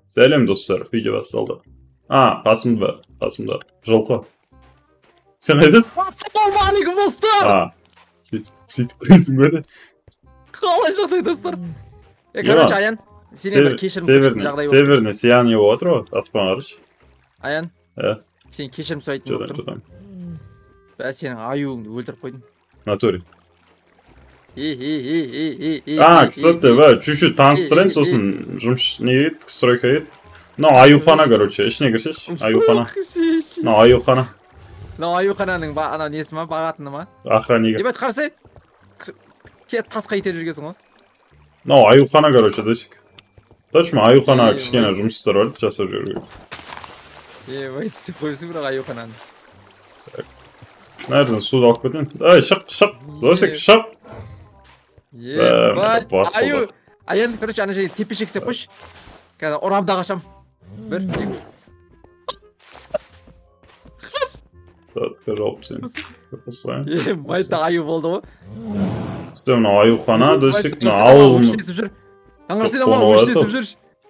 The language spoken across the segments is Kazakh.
Сәлем достар, видео басталды. Қасымда жылқы. Сен қайдасың? Ассалаумағалейкум достар. Сөйтіп көресің бе? Қалай жағдай достар? Короче, Аян, сенен бір кешірім сұрайтын жағдай болды. Северный сияние болып отыр ғой, аспан қарашы. Аян, сен кешірім сұрайтын болып тұрмын. Сенің аюыңды өлтіріп қойдым. Натуре. Кстати, чуть-чуть таныстырайын, сосын жұмыс неге еді, стройка еді. Мынау аюхана, короче, ішіне кірсеш, аюхана. Мынау аюхана. Мынау аюхананың анау несі ма, бағатыны ма? Охраннигі. Ебет қарсы, тасқа итеріп жүргесің ғой. Мынау аюхана, короче, досик. Точно, аюхана кішкене жұмыстар бар, жасап жүрген. Ебет, істеп қойсың бірақ аюхананы. Nereden suda alып кетейін? Шық, досик, шық. Ебать, Аян, короче, ана жерге тепешек істеп қойшы. Қазір ұрамда қашам. Бір, екі. Жауып сен. Майта аю болды ғой. Мынау аюхана, досик, мынау ауыл. Таңырсен ама өшесіп жүр.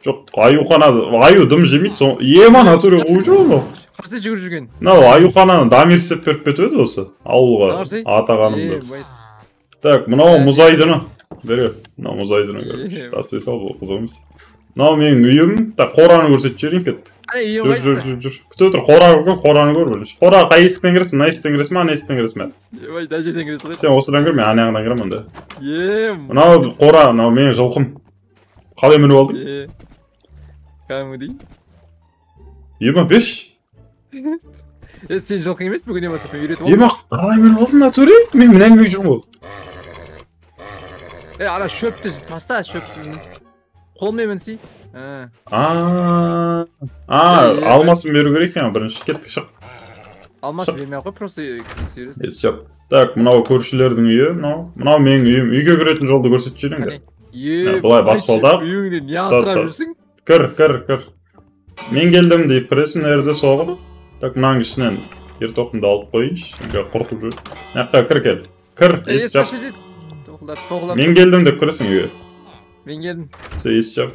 Жоқ, аюхана, аю дым жемейді. Ема натуре қойшы ол. Қарсы жүгір жүрген. Мынау аюхананы дамирсеп беріп кетеді осы ауылға атағанымды. Так, мынау мұз айдыны. Бері, мынау мұз айдыны. Тастай сал, бұл қызық емес. Мынау менің үйім. Так, қораны көрсетіп жіберейін кет. Жүр. Күте отыр, қораны көр білеш. Қора қай есіктен кіресің, мына есіктен кіресің, ана есіктен кіресің. Ебай, да жерден кіресің ғой. Сен осыдан кір, мен ана жағынан кіремін да. Мынау қора, мынау менің жылқым. Қалай мініп алдың? Кәдімгідей. Ема, беш. Сен жылқың емес, бүгін емасып мен үйретіп алдым. Ема, қалай мініп алдың натуре? Мен мына әңгімеге жүрмін ғой. Ана шөпті таста, шөпсіз. Қолмен мінсей. Алмасын беру керек екен, бірінші кеттік шық. Алмасын бермей қой, просто көресің. Естеп. Так, мынау көршілердің үйі, мынау менің үйім. Үйге кіретін жолды көрсетіп жіберейін. Бұлай баспалдап. Үйіңде не асырап жүрсің? Кір. Мен келдім deyip кіресің, әрде соғып. Так, мынаның ішінен ертоқымды алып қойыншы. Сенге құртып жүр. Наққа кір кел. Кір, естеп. Мен келдім деп кіресің үйге. Мен келдім. Сен естеп.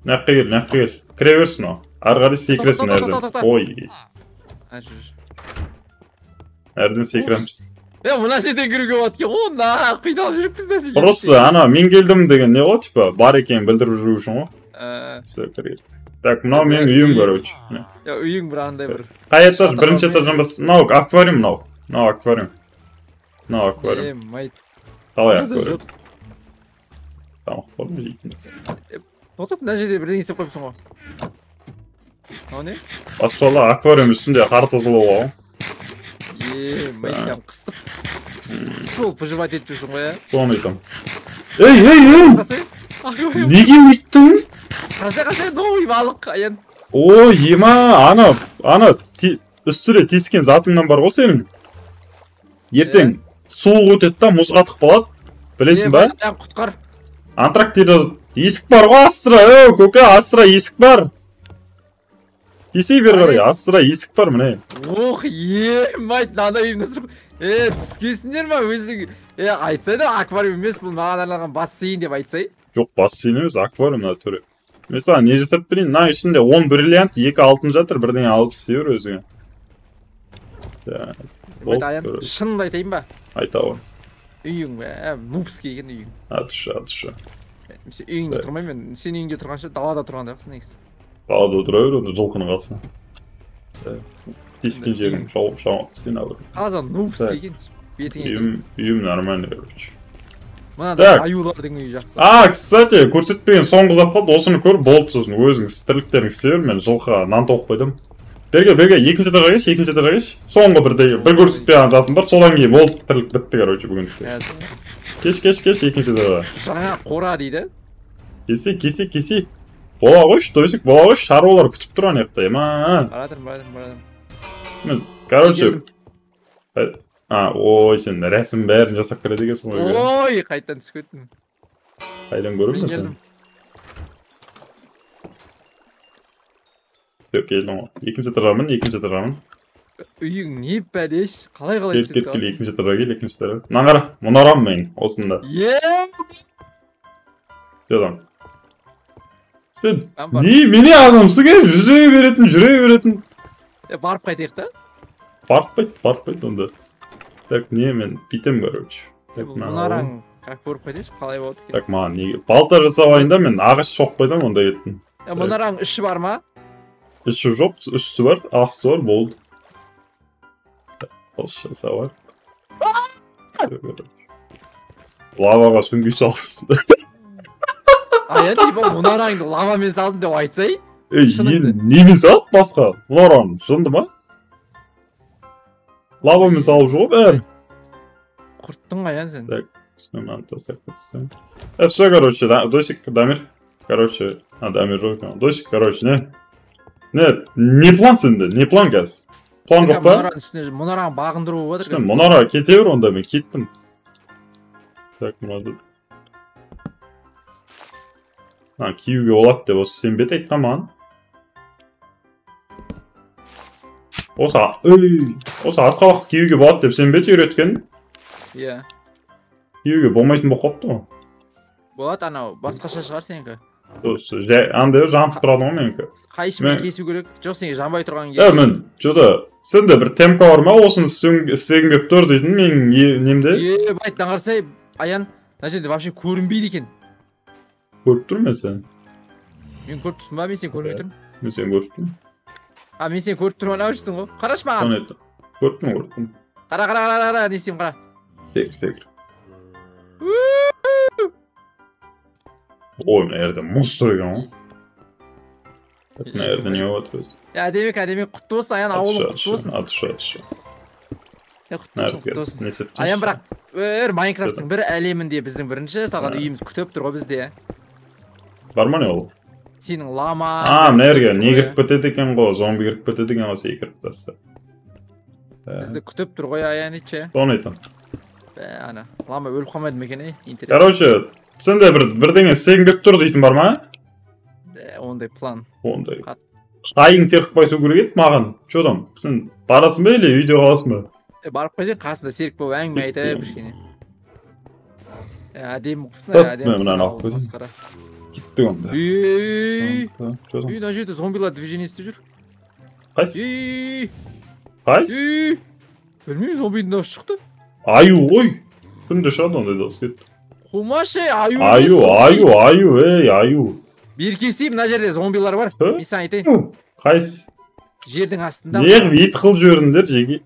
Наққа кел. Кіре берсін о. Арғары секіресің әрден. Ой. Әрден секіреміз. Мына жерден кіруге болады кен ғой, қиналып жүріппіз. Просто ана мен келдім деген не ғой, типа бар екенін білдіріп жүру үшін ғой. Все, кір. Так, мынау менің үйім, короче. Үйің бір андай бір. Қай этаж, бірінші этаждан бас. Мынау аквариум, мынау аквариум. Қалай аквариум? Тамақ бар ма жейтін? Тоқтат, мына жерде бірдеңе істеп қойыпсың ғой. Мынау не? Баспалда аквариум үстінде қар тазалау ғой. Майкам қыстып болып выживать етіп жүрсің ғой, соны айтам. Неге үйттің? Қарсы, новый балық, Аян. Ой, ема, ана үстіре тескен затыңнан бар ғой сенің. Ертең суық өтеді да, мұз қатық болады. Білесің ба? Құтқар. Антарктида есік бар ғой, Астра, көке, Астра есік бар. Кесей бер қарай, Астра есік бар, міне. Ох, емайт, нада үйімді сұрып. Түскесіңдер ма өзің? Айтсайды, аквариум емес, бұл маған арналған бассейн деп айтсай. Жоқ, бассейн емес, аквариум натуре. Mesela не жасап берейін? Мына ішінде 10 бриллиант, 2 алтын жатыр, бірдеңе алып істей бер өзіңе. Аян, шынымды айтайын ба? Айта ғой. Үйің бе, нупский екен үйің. Атыша. Сен үйіңде тұрмаймын, сен үйіңде тұрғанша далада тұрғанда қысың негіз. Далада отыра бер, онда жылқыны қалсын. Тескен жерін шауып істейін алыр. Қазан нупский екен, бетіңе. Үйім нормальный, короче. Мынада аюлардың үйі жақсы. Кстати, көрсетпеген соңғы зат қалды, осыны көріп болды сосын өзіңіз тірліктеріңіз істей бер, мен жылқыға нан тоқып қойдым. Берге, екінші этажға кеш. Соңғы бір көрсетпеген затым бар, содан кейін болды, тірлік бітті, короче, бүгін. Кеш, екінші этажға. Жаңа қора дейді. Кесе. Бола қойшы, досик, бола қойшы, шаруалар күтіп тұрған еқті, ема. Барадым. Короче, ой, сен рәсім бәрін жасап кіреді екенсің ғой. Ой, қайттан түсіп кеттім. Қайдан көріп сен? Келдің ғой. Екінші этажғамын. Үйің не бәлеш? Қалай істеп кел, екінші этажға. Мына қара, мұнарам мен осында. Жадам. Sen meni ағымсың жүре беретін. Барып қайтайық та? Барып қайт онда. Так, не, мен битем, короче. Мұнараң как көріп қайтайшы, қалай болады екен? Так, маған неге? Балта жасап алайын да, мен ағаш соқпайдам онда еттім. Мұнараң іші бар ма? Іші жоқ, үсті бар, асты бар, болды. Осы жасап алайық. Лаваға сүңгей салғысың. Аян, мұнараңды лавамен салдым деп айтсай? Немен салып басқа? Мұнарың жынды ма? Лавамен салып жоқ бәрі. Құрттың Аян сен. Так, үстінен тастап кетсем. Все, короче, Досик, Дамир. Короче, Дамир жоқ. Досик, короче, не план сенде? Не план қазір? План жоқ па? Мұнарың бағындыру болады. Мұнара кете бер онда, мен кеттім. Так, мұнады. Киюге олады деп осы сен бет айтқан маған. Осы асқа уақыт киюге болады деп сен бет үйреткен. Иә. Киюге болмайтын болып қалыпты ғой. Болады, анау басқаша шығар сенікі. Андай жанып тұрады ғой менікі. Қайшымен кесу керек? Жоқ, сенге жанбай тұрған керек. Мен, жода, сенде бір темка бар ма, осыны істегім кеп тұр дейтін менің немде? Байттан қарсай, Аян, мына жерде вообще көрінбейді екен. Көріп тұрмын мен сен. Мен көріп тұрсың ба, мен сен көрмей тұрмын? Мен сен көріп тұрмын. Мен сен көріп тұрмын ау жүрсің ғой. Қараш маған. Көріп тұрмын. Қара, не істеймін, қара. Секір. Ой, мына жерде мұз сойған ғой. Мына жерде не болады өзі? Демек, құтты болсын, Аян, ауылың құтты болсын. Атыша. Құтты болсын. Аян, бірақ Майнкрафттың бір әлемінде біздің бірінші саған үйіміз күтіп тұр ғой бізде. Бар ма не ол? Сенің лама... Мына жерге не кіріп кетеді екен ғой, зомби кіріп кетеді екен ғой, секіріп тасты. Бізді күтіп тұр ғой, Аян, етші. Соны айтам. Ана, лама өліп қалмайды ма екен, интерес. Короче, сенде бірдеңе істегім кеп тұр дейтін бар ма? Ондай план. Ондай. Қайың теріп қайту керек еді маған. Чодам, сен барасың ба или үйде қаласың ба? Барып қайтайын, қасында серік болып әңгіме айтайық кішкене. Әдемі қыпсың, әдемі. Кеттік онда. Мына жерде зомбилар движение істеп жүр. Қайсы? Қайсы? Білмеймін, зомбидің дауысы шықты. Аю ғой. Күнде шығады ондай дауыс кетті. Қумашы, аю. Беркесі, мына жерде зомбилар бар. Мен саған айтайын. Қайсы? Жердің астында. Неғып ет қылып жіберіңдер жеге.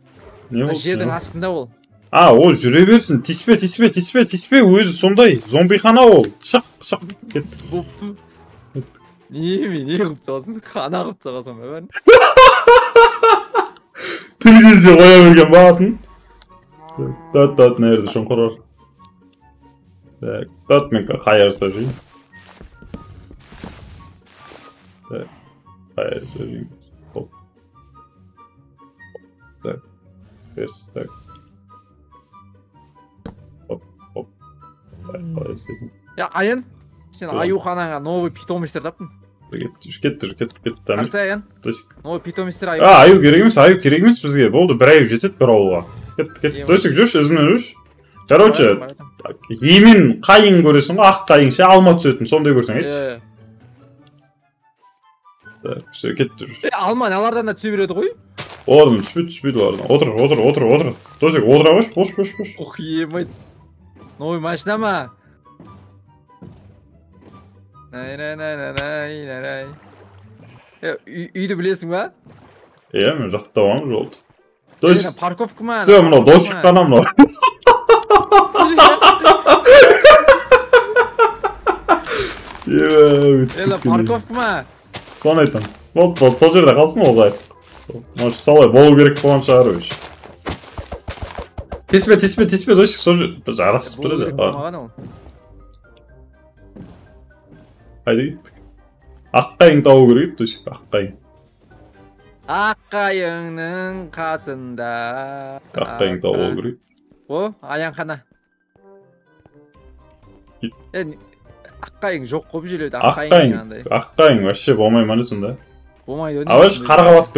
Жердің астында ол. Ол жүре берсін. Тиспе, өзі сондай. Зомбихана ол. Шық, кетті. Бұпты. Не қып тағасын? Қана қып тағасын ба бәрін? Тілгенше қоя берген бағатын. Тат, нерді шоңқырар. Тат, мен қайарса жейін. Қайарса жейін. Так. Берсі, так. Хоп. Қалай істесің? Аян, сен аюханаңа новый питомистер таптың. Кеттір. Қарсы, Аян? Новый питомистер аю. Аю керек емес бізге. Болды, бір аю жетеді бір ауылға. Кет. Досик, жүрші, өзімен жүрші. Короче, емен қайың көресің ғой, ақ қайың ше, алма түсетін, сондай көрсең, етші. Так, все, кеттір. Алма, алардан да түсе береді ғой? Олардан түспейді олардан. Отыр. Досик, отыра қош. Ох, ебать. Новый машина ма? Най. Үйді білесің ба? Мен жаттауам жолды. Досик, парковка ма? Все, мынау Досик қана мынау. Парковка ма? Соны айтам. Болды, сол жерде қалсын олай. Может, солай болу керек болған шығар өш. Теспе, Досик, сол жерде жарасып тұрады. Қайда кеттік? Аққайың тауы керек, Досик, аққайың. Аққайыңның қасында. Аққайың тауы керек. О, Аян қана. Аққайың жоқ қоп жүреді, аққайың вообще болмай ма сонда? Болмайды. Аваш қарға батып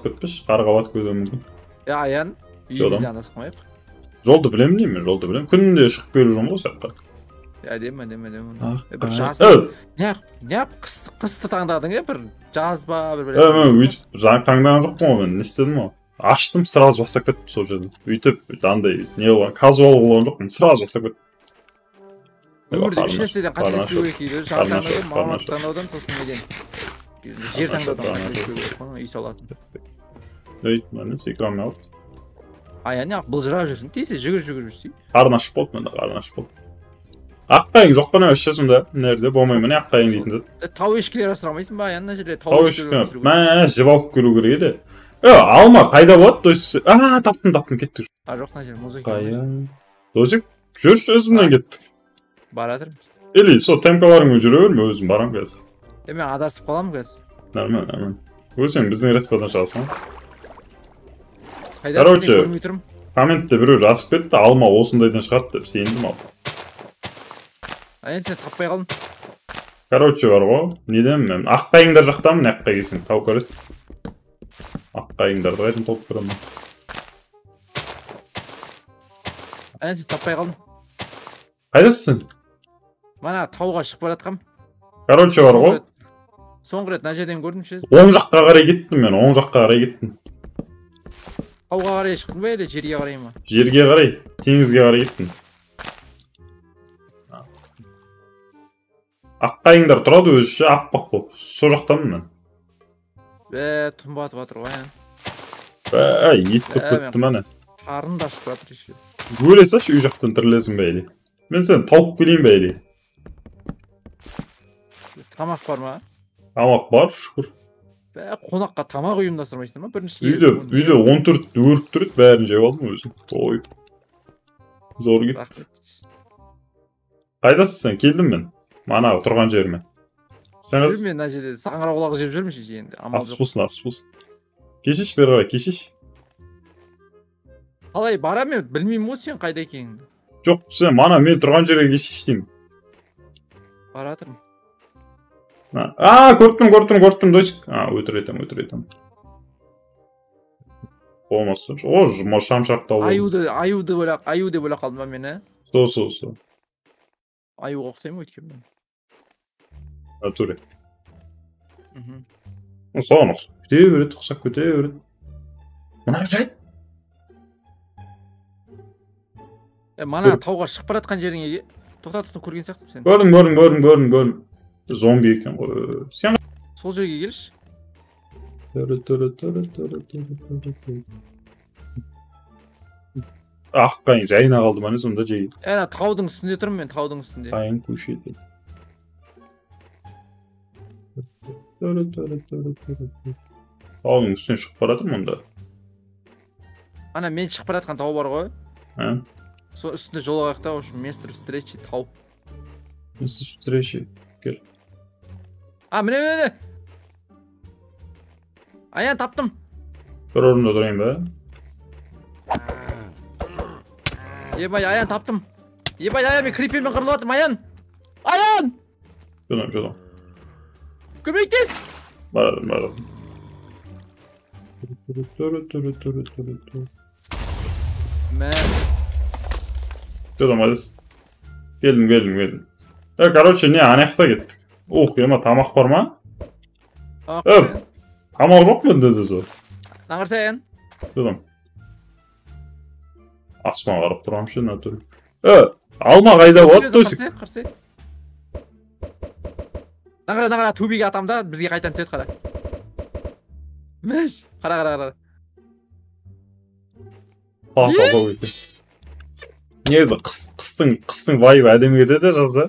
кетпеш, мүмкін. Аян, үйімізде анасып қойып. Жолды білемін деймін, күнінде шығып келу жол ғой саққа. Дема. Bir жас. Не қысты таңдадың бір жаз ба бір. Өйтіп жаңа таңдаған жоқпын ғой мен, не істедім ғой. Аштым, сразу жасап кеттім сол жерден. Өйтіп андай не болған, казуал болған жоқпын, сразу жасап кеттім. Өмірде үш нәрседен қателеспеу керек дейді. Жар таңдаудан, мамат таңдаудан, сосын неден. Жер таңдаудан қателеспеу керек қой, үй салатын. Міне экранмен алды. Аян былжырап жүрсің, тез жүгір жүрсің. Қарын ашып болды менде, қарын ашып болды. Аққайың жоқ па не вообще сонда? Нерде болмай міне аққайың дейтін деді. Тау ешкілер асырамайсың ба аян мына жерде? Тау ешкілер. Мә, жеп алып келу керек еді. Алма қайда болады? То есть, таптым кеттік. Жоқ мына жер музыка. Қайын. Досик, жүрші өзімнен кеттік. Барадыр. Или сол темкаларыңмен жүре берме, өзім барам қазір. Мен адасып қаламын қазір. Нормально. Өзің біздің респадан шығасың. Короче, көрмей тұрмын. Комментте біреу жазып кетті, алма осындайдан шығарды деп сендім ал. Аян сен таппай қалдым. Короче бар ғой, неден мен аққайыңдар жақтамын, аққа келсең тауып көресің. Аққайыңдарды қайдан тауып көремін. Аян сен таппай қалдым. Қайдасың? Мана тауға шығып баратқам. Короче бар ғой. Соңғы рет мына жерден көрдім ше. Оң жаққа қарай кеттім мен, оң жаққа қарай кеттім. Тауға қарай шықтың ба әлде жерге қарай ма? Жерге қарай, теңізге қарай кеттім. Аққайыңдар тұрады өзі аппақ болып, со жақтамын мен. Тұн батып жатыр ғой аян. Ет болып кетті мәне. Қарын да ашып жатыр еще. Өле саш үй жақтан тірілесің бе әлі? Мен сені тауып келейін бе әлі? Тамақ бар ма? Тамақ бар, шүкір. Қонаққа тамақ ұйымдастырмайсыңдар ма? Бірінші Үйде 14 өріп тұрды, бәрін жеп алдым өзім. Ой. Зор кетті. Қайдасың сен? Келдім мен. Манағы тұрған жеріме. Жүрмін мен мына жерде саңырауқұлақ жеп жүрмін ше енді. Асып. Кешеш бері қарай, кешеш. Қалай барам мен білмеймін ғой сен қайда екеніңді. Жоқ, сен мана мен тұрған жерге кешеш деймін. Баратырмын. Көрттім, досик. Өтіретім. Болмасы. Шамшақ тау. Аю деп ойлап қалдым ба мен, Со. Аюға ұқсаймын өйткені мен. Туре. Соған ұқсап кете береді. Мына жайт. Мана тауға шығып баратқан жеріңе тоқтатып көрген сияқтымын сен. Көрдім. Зомби екен ғой. Сен сол жерге келші. Аққайың жайына қалды мане сонда жей. Таудың үстінде тұрмын мен, таудың үстінде. Қайың көшеді. Таудың үстіне шығып баратыр мұнда. Ана мен шығып баратқан тау бар ғой. Сол үстінде жолағақта, в общем, место встречи тау. Место встречи. Кел. Міне. Аян таптым. Bir orunda durayım be. Ебай, Аян таптым. Ебай, Аян мен криппермен қырылып жатырмын, Аян. Аян! Жолам. Көмектес! Бардым. Мә. Жолам, hadi. Geldim. Короче, не, анаяқта кеттік. Ема тамақ бар ма? Тамақ жоқ мен деді сол. Нағырса Аян. Жолам. Аспан қарап тұрам ше, натуре. Алма қайда болады, досик? Қарсы. Нағыра, тубиге атам да, бізге қайтан түсет қара. Мәш, қара. Негізі қыстың вайбы әдемі кетеді жазда.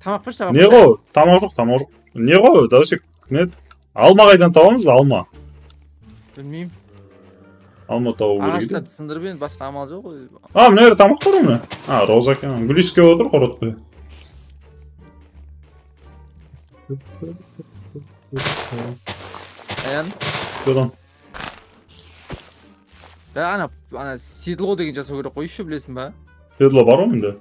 Тамақ пыш табақ. Не ғой? Тамақ жоқ. Не ғой, досик? Алма қайдан табамыз, алма? Білмеймін. Алма табу керек еді. Ағаштарды сындырып енді басқа амал жоқ ғой. Мына жерде тамақ бар міне. Роза екен. Гүлиске отыр, қоротпай. Аян. Жолам. Ана седло деген жасау керек қой, еще білесің ба? Седло бар ғой менде.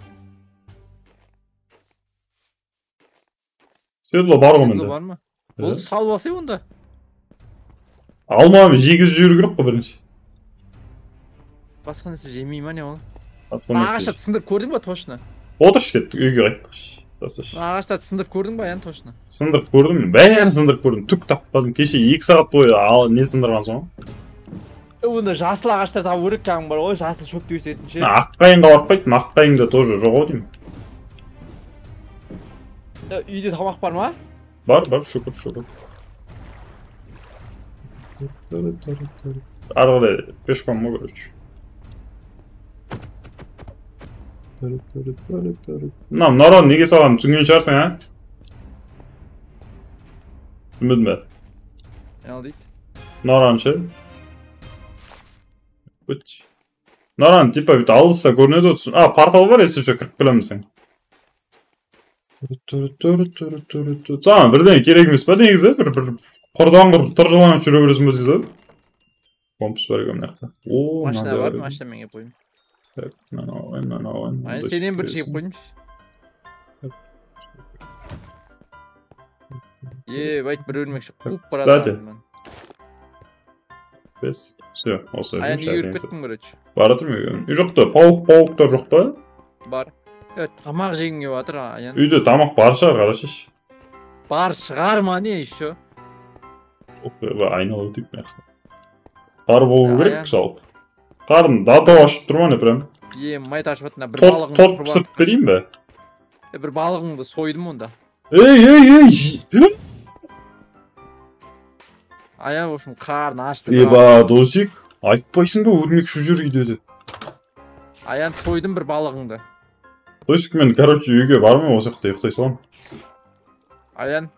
Седло бар ғой менде. Седло бар ма? Ол салып алсай онда. Алманы жегіз жүру керек қой бірінші. Басқа нәрсе жемей ма не ол? Ағашты сындырып көрдің ба точно? Отыршы кеттік, үйге қайттық. Ағаштарды сындырып көрдің ба, яны точно? Сындырып көрдім, бәрін сындырып көрдім, түк таппадым. Кеше 2 сағат бойы не сындырған соң? Онда жасыл ағаштар табу керек, кәң бар ғой, жасыл шөпті өсетін ше. Аққайынға барпайтын, аққайында тоже жоқ ау деймін. Үйде тамақ бар ма? Бар, шүкір. Арғылай, пешком ма көрөчү. Наран неге салам, түсінген шығарсың, а? Түсінбедім бе? Ал дейді. Наран ше? Наран, типа, бүйтіп алыса көрінеді өтсін. Портал бар, есепше кіріп білемісің. Саған бірден керек емес па негізі? Бір құрдан құрып тұржыланып жүре бересің бе дейді? Компас бар екен мынақта. Машина бар, машина мен кеп қойым. Сенен бір жеп қойым. Байт бір өрмекші қуып барады. Бес. Все, осы. Аян үйіріп кеттім көречі. Баратыр ма? Үй жоқты, пауықтар жоқ па? Бар. Тамақ жегінге батыр, Аян. Үйде тамақ бар шығар, қарашыш. Бар шығар ма не еще? Айналы өтіп меқса. Қар болу керек, жалпы. Қарын дата ашып тұрма не прям? Майт ашып атына бір балығыңды торт пісіріп берейін бе? Бір балығыңды сойдым онда. Эй! Аян, в общем, қарын ашты. Досик, айтпайсың ба өрмекші жүр үйдеді? Аян, сойдым бір балығыңды. Досик, мен, короче, үйге бармай осы жақта ұйықтай салам. Аян.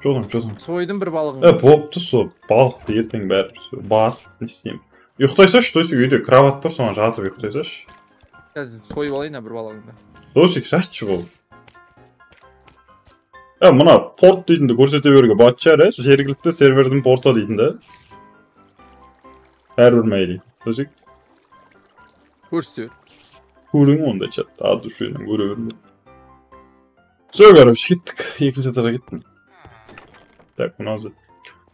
Жолдым. Сойдым бір балығыңды. Болыпты со, балықты ертең бәрі бас, не істеймін. Ұйықтайсаш, Досик, үйде кроват бар, соған жатып ұйықтайсаш. Қазір сойып алайын бір балығыңды. Досик, жатшы бол. Мына порт дейтінді көрсете берге батчар, жергілікті сервердің порта дейтінді. Әрбір мәйли. Досик? Көрсете бер. Көрің онда чатты, ады үшенің көре берді. Все, короче, кеттік. Екінші этажа кеттім. Так, мынау.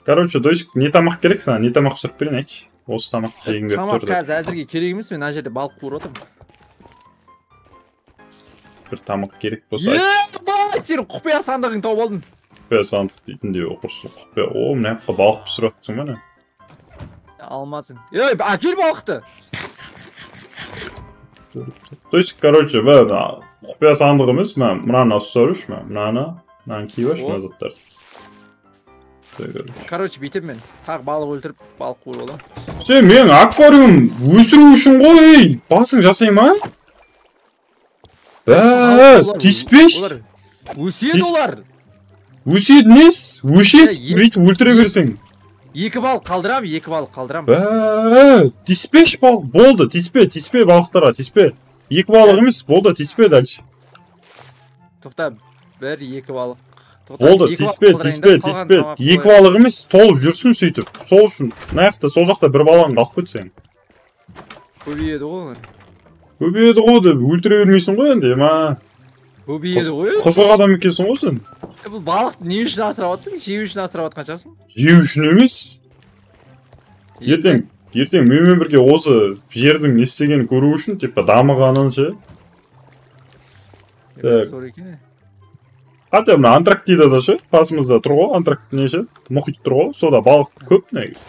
Короче, Досик, не тамақ керек саған? Не тамақ пісіріп берейін, айтшы. Осы тамақ жегін көріп тұрды. Тамақ қазір әзірге керек емес, мен ана жерде балық қуырып отырмын. Бір тамақ керек болса айтшы. Сенің құпия сандығың тауып алдым. Құпия сандық дейтін де оқырсың құпия. Мына жаққа балық пісіріп жатсың ба не? Алмасың. Әкел балықты. То есть, короче, құпия сандық емес, мынаны асырыш, мынаны киіп аш, мына заттарды. Короче, бүйтіп мен тағы балық өлтіріп, балық қуырып аламын. Сен мен аквариум өсіру үшін ғой, басың жасай ма? Тиіспеш? Өседі олар. Өседі нес? Өшет, бүйтіп өлтіре берсең. Екі балық қалдырам. Тиіспеш балық, болды, тиіспе балықтарға, тиіспе. Екі балық емес, болды, тиіспе дальше. Тоқта, бір, екі балық. Болды, тиіспе. Екі балық емес, толып жүрсін сөйтіп. Сол үшін, сол жақта бір балығын қалып көтсең. Көбейеді ғой. Көбейеді ғой деп өлтіре бермейсің ғой енді, Көбейеді ғой. Қызық адам екенсің ғой сен. Бұл балықты не үшін асырап атсың? Жеу үшін асырап атқан шығарсың? Жеу үшін емес. Ертең менімен бірге осы жердің не істегенін көру үшін, типа дамығанын ше. Хотя мына Антарктидада ше, қасымызда тұр ғой, Антарктида не ше, мұхит тұр ғой, сода балық көп негізі.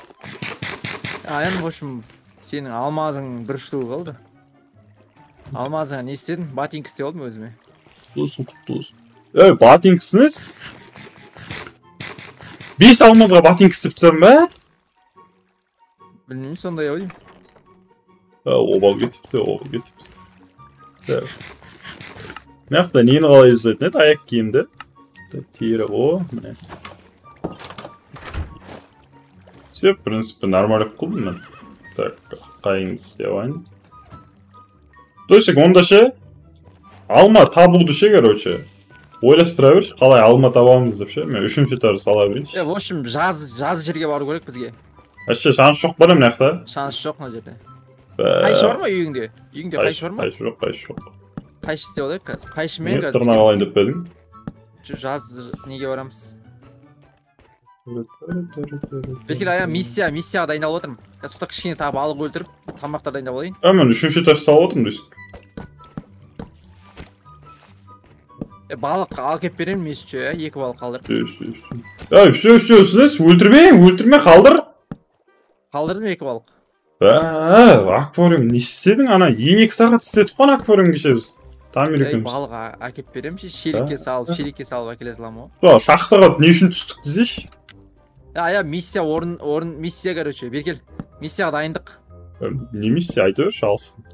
Аян, в общем, сенің алмазың бір штуы қалды. Алмазыңа не істедің? Ботинка істеп алдым өзіме. Ботинкісіңіз? 5 алмазға ботинка істеп тұрсам ба? Білмеймін, сондай ау деймін. Обал кетіпті. Мынақты нені қалай жасайтын еді? Аяқ киімді. Тері ғой, міне. Все, в принципе, нормально қылдым мен. Так, қайыңды істевайын. Досик, онда ше, алма табуды ше, короче. Ойластыра берші, қалай алма табамыз деп ше, мен үшінші этажды сала берейінші. В общем, жаз жерге бару керек бізге. Әше, шанс жоқ бар мына жақта? Шанс жоқ мына жерде. Қайшы бар ма үйіңде? Үйіңде қайшы бар ма? Қайшы жоқ. Қайшы істеп алайық қазір. Қайшымен қазір. Тырнақ алайын деп бәдің? Жаз неге барамыз? Белгілі аян миссияға дайындалып отырмын. Қазір сұқта кішкене тағы балық өлтіріп, тамақтар дайындап алайын. Мен үшінші этаж салып отырмын дейсің. Balık al kep berem mesçe, 2 balık kaldır. Ya şu өлтірме қалдыр. Kaldırdım 2 balık. Аквариум не істедің ана 2 сағат істетіп қойған аквариум кеше біз. Тамир екеуміз. Balık akep berem, şelikке salып әкеле салам го. Шахтаға не үшін түстік десейші? Ya миссия орын миссия короче, бер кел. Миссияға дайындық. Не миссия айта берші алсын.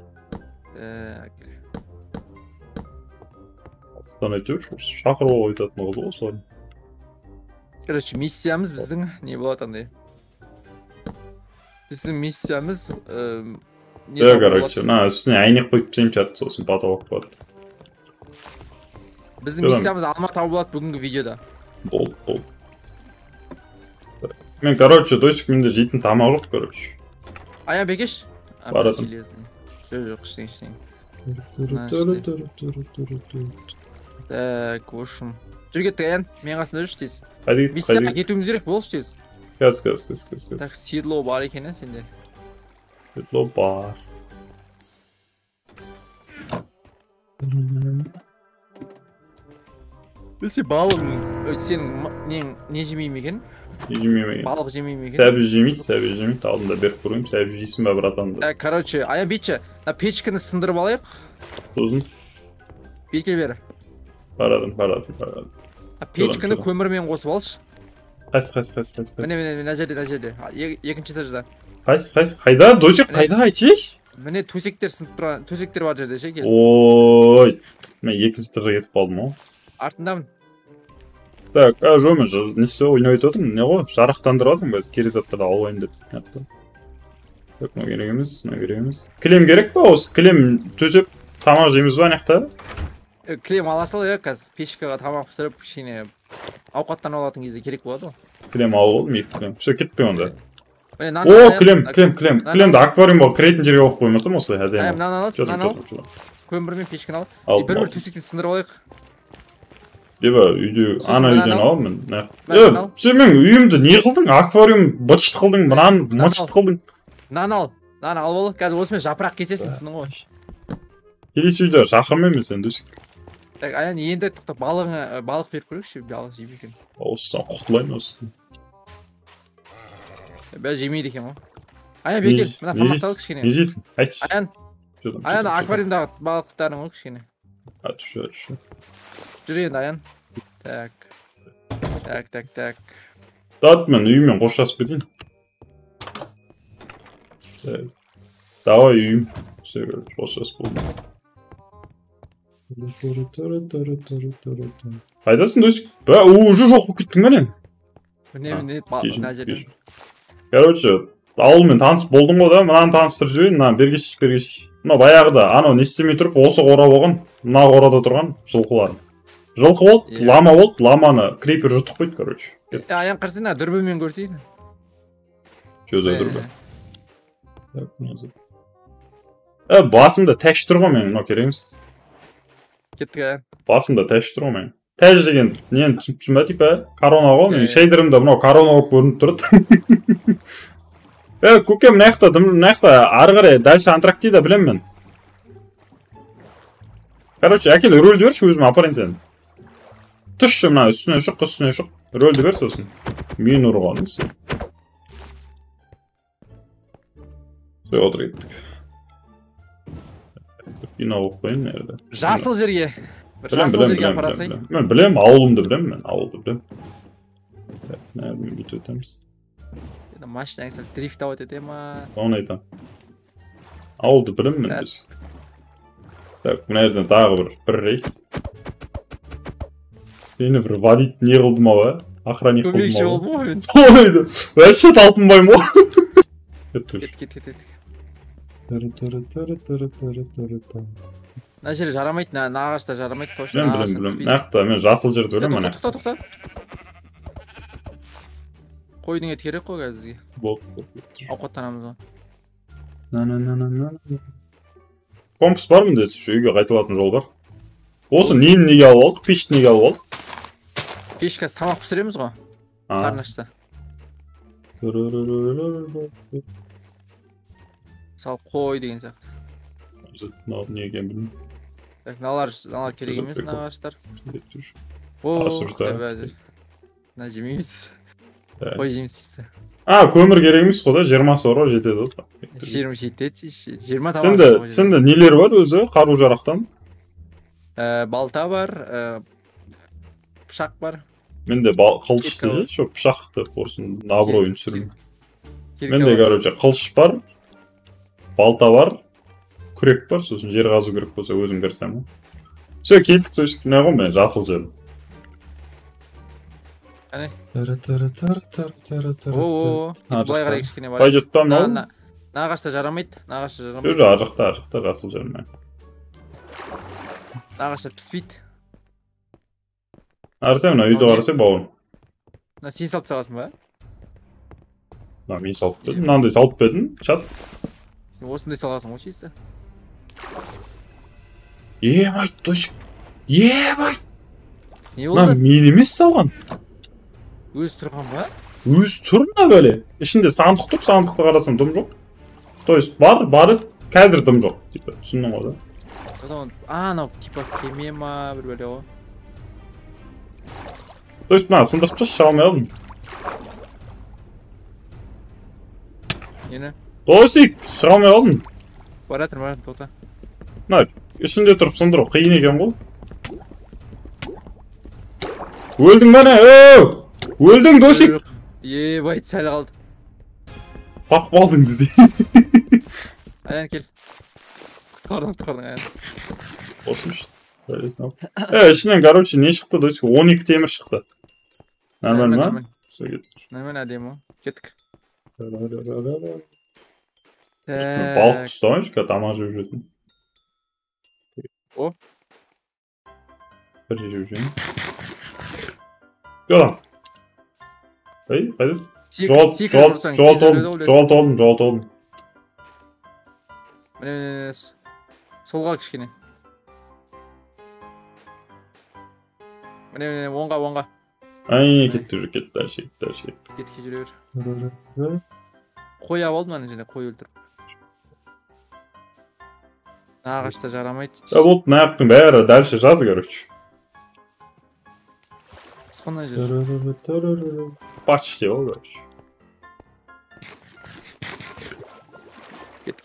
Алыстан айта берші, шақырып айтатын қыз ғой соны. Короче, миссиямыз біздің не болады андай. Біздің миссиямыз короче, үстіне әйнек қойып тастайын шарт, сосын потолок болады. Біздің миссиямыз алма тауып болады бүгінгі видеода. Болды. Мен, короче, дойчик менде жейтін тамақ жоқ, короче. Ая бекеш? Барадым. Жоқ, іштен. Так, в общем. Жүр кеттік, Аян, мен қасында жүрші тез. Миссияға кетуіміз керек, болшы тез. Кәз. Так, седло бар екен, сенде. Седло бар. Білсе балығың, сенің не жемейм екен? Жемейм. Балық жемейм екен? Сәбіз жемейді. Алдында беріп көрейім, сәбіз жейсің бе, братан? Короче, Аян бетші, печканы сындырып алайық. Сосын? Беке бері. Барадым. Печканы көмірмен қосып алшы. Қайсы. Міне, мына жерде. Екінші этажда. Қайсы. Қайда? Дойчик, қайда айтшеш? Міне төсектер сынып тұрған, төсектер бар жерде ше кел. Ой, мен екінші этажға кетіп қалдым ғой. Артындамын. Так, жомен, несі ойнап отырдым, не ғой? Жарықтандырып алдым, біз керек заттарды алайын деп. Так, мына керек емес. Кілем керек па осы? Кілем төсеп тамақ жейміз ба аяқта? Кілем ала сал, қазір печкаға тамақ пісіріп, кішкене ауқаттан алатын кезде керек болады ғой. Кілем алып алдым, 2 кілем. Все, кетпей онда. О, кілем. Кілемді аквариумға кіретін жерге оқып қоймасам осылай әдемі. Мынаны ал. Көмірмен печканы ал. Бір төсектен сындырып алайық. Деба, ана үйден аламын. Мен үйімді не қылдың? Аквариум бытшыт қылдың, мынаны мытшыт қылдың. Нан ал бол. Қазір осымен жапырақ кесесің, түсінің ғой. Келесі үйде шақырмай мен сен десек. Так, Аян енді тоқтап балық беріп көрейікші, балық жеймей екен. Осыдан құтылайын осыдан. Бәз жемейді екен ғой. Аян бекел, мына тамақталы кішкене. Не жейсің? Айтшы. Аян аквариумдағы балықтарың ғой кішкене. Айтшы. Жүр енді, Аян. Так. Дат мен үйіммен қоштасып кетейін. Давай үйім. Қоштасып болдым. Қайдасың досик? Уже жоқ болып кеттің бе нен? Мына жерде. Короче, ауылмен танысып болдың ғой да, мынаны таныстырып жіберейін, мына бергешеш. Мына баяғыда, анау не істемей тұрып, осы қора болған, мына қорада тұрған жылқылар. Жылқы болды, лама болды, ламаны крипер жұтып қойды, короче. Аян қырсына, дүрбімен көрсейін. Жөзі дүрбі. Басымда тәш тұр ғой мен, мынау кереміз. Кеттік, Аян. Басымда тәш тұр ғой мен. Тәж деген, нені түсініп ба, типа, корона ғой, мен шейдерімді мынау корона болып көрініп тұрды. Көкем, мына жақта ары қарай дальше Антарктида білем мен. Короче, әкел рөлді берші, өзім апарайын сен. Түшші мына үстіне шық. Рөлді бер сосын. Мен ұрғаның сен. Сөй отыр еттік. Ина болып қойын nerede? Жасыл жерге. Білем. Мен білем, ауылымды білем мен, ауылды білем. Нәдімен бүт өтеміз. Машинаң сәл дрифт ауыт ете ма? Оны айтам. Ауылды білем мен біз. Так, мына жерден тағы бір рейс. Сені бір водит не қылдым ау, охранник қылдым ау. Көмекші болдым ау мен. Солайды, вообще талпынбаймын ау. Кет. Мына жер жарамайды, мына ағашта жарамайды, точно. Мен білем. Нақта, мен жасыл жерді өлем ана. Тоқта. Қойдың ет керек қой қазірге. Болды. Ауқаттанамыз ғой. Компас бар мында, үйге қайтылатын жол бар. Осы нені неге алып алдық, пешті неге алып алдық? Пеш қазір тамақ пісіреміз ғой. Қарын ашса. Сал қой деген сияқты. Не екен білмеймін. Налар керек емес ағаштар. Мына жемейміз. Қой жейміз дейсі. Көмір керек емес қой да, 20-сы бар ғой, жетеді ғой. 20 жетеді, 20 табар. Сенде нелер бар өзі, қару-жарақтан? Балта бар, пышақ бар. Менде қылыш дейді, шо пышақты қорсын, набыройын түсірім. Менде, короче, қылыш бар, балта бар, күрек бар, сосын жер қазу керек болса өзім кірсем. Все, келдік, сөйшік не ғой мен, жасыл жерім. Әне? Бұлай қарай кішкене бар. Пойдет па мынау? Нағашта жарамайды, нағашта жарамайды. Жоқ, ажықта жасыл жерім. Нағашта піспейді. Арсен, мына үйді қарасай бауырым. Сен салып сағасың ба? Мен салып бедім, мынандай салып бедім, чат. Сен осындай салғасың ғой шейсі? Емайт, дошық. Емайт! Не болды? Мен емес салған. Өз тұрған ба? Өз тұрына бәле. Ішінде сандық тұр, сандықты қарасам дым жоқ. То есть бары, қазір дым жоқ. Түсіндің ғой да? Анау, типа кеме ма, бір бәле ғой. То есть мына сындырып шыға алмай алдым. Нені? Досик, шыға алмай алдым. Баратыр, тоқта. Мына, ішінде тұрып сындыру қиын екен ғой. Өлдің бәне, өлдің, Досик! Байт, сәл қалды. Бақып алдың десе. Аян кел. Құтқардың, аян. Осым үшін. Ішінен, короче, не шықты, Досик? 12 темір шықты. Нормально ма? Нормально, әдемі. Кеттік. Балық ұстамайшы, қа тамақ жеп жүретін. О? Бір жеп жүрген. Yo'lam. Қайдасың? Жоғалт олдым. Міне, солға кішкене. Міне, оңға. Кетті жүр, кетті. Кетке жүре бер. Қой алып алдым, ана жерде қой өлтіріп. Ағашта жарамайды. Болды, наяқтың бәрі дальше жазы, короче. Сқына жер. Почти ол, короче. Кет.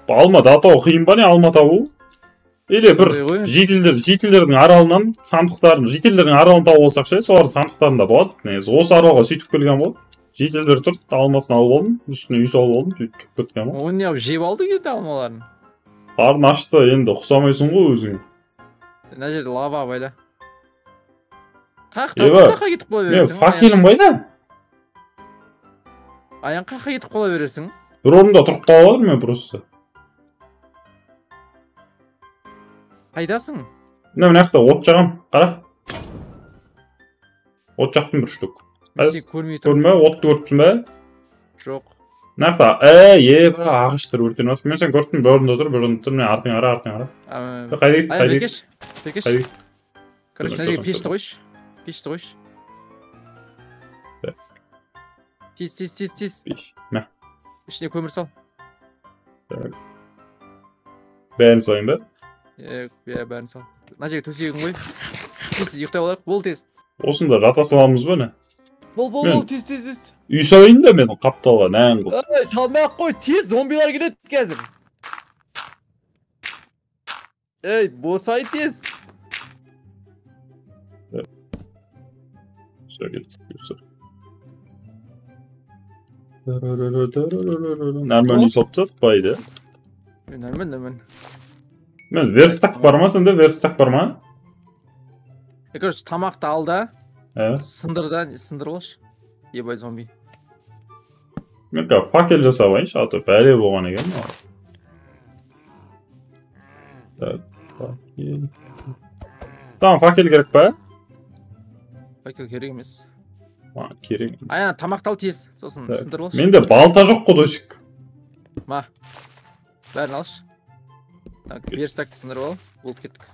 Алматы атау қиын ба не, Алматы табу? Или бір жителердің аралынан сандықтарын, жителердің аралын тауып алсақ ше, солардың сандықтарында болады. Осы аралға сөйтіп келген болды. Жителдер тұрды, алмасын алып алдым, үстіне үй салып алдым, сөйтіп кеткен болды. Оны не жеп алды келді алмаларын? Қарын ашса, енді ұқсамайсың ғой өзіңе. Мына жерде лава байла. Қақта кетіп қола бересің? Факелім байла. Аян қаққа кетіп қола бересің? Bir orunda тұрып қалып мен просто. Қайдасың? Мына жақта от жағам, қара. От жақтым бір штук. Сен көрмей тұрмын. Көрме, отты көріпсің бе? Жоқ. Мына жақта, ағаштар өртен отыр. Мен сен көрттім, бір орында тұр, мен артың ара. Бекеш. Короче, мына жерге пешті қойшы. Тез. Мә. Ішіне көмір сал. Бәрін салайын ба? Бәрін сал. Мына жерге төсегін қой. Тез ұйықтай алайық, бол тез. Осында жата саламыз ба не? Бол, тез. Үй салайын да мен қапталға, нәң бұл. Салмай-ақ қой, тез, зомбилар келеді қазір. Босай тез. Нормально үй салып тастадық па айды? Нормально. Мен верстак бар ма сенде? Верстак бар ма? Короче, тамақты ал да. Сындыр болшы. Ебай зомби. Мен факел жасап алайыншы, а то бәле болған екен. Tamam, факел керек па? Факел керек емес. Керек. Аяна, тамақты ал тез, сосын сындыр болшы. Менде балта жоқ қой, досик. Ма? Бәрін алшы. Верстакты сындыр бол, болып кеттік.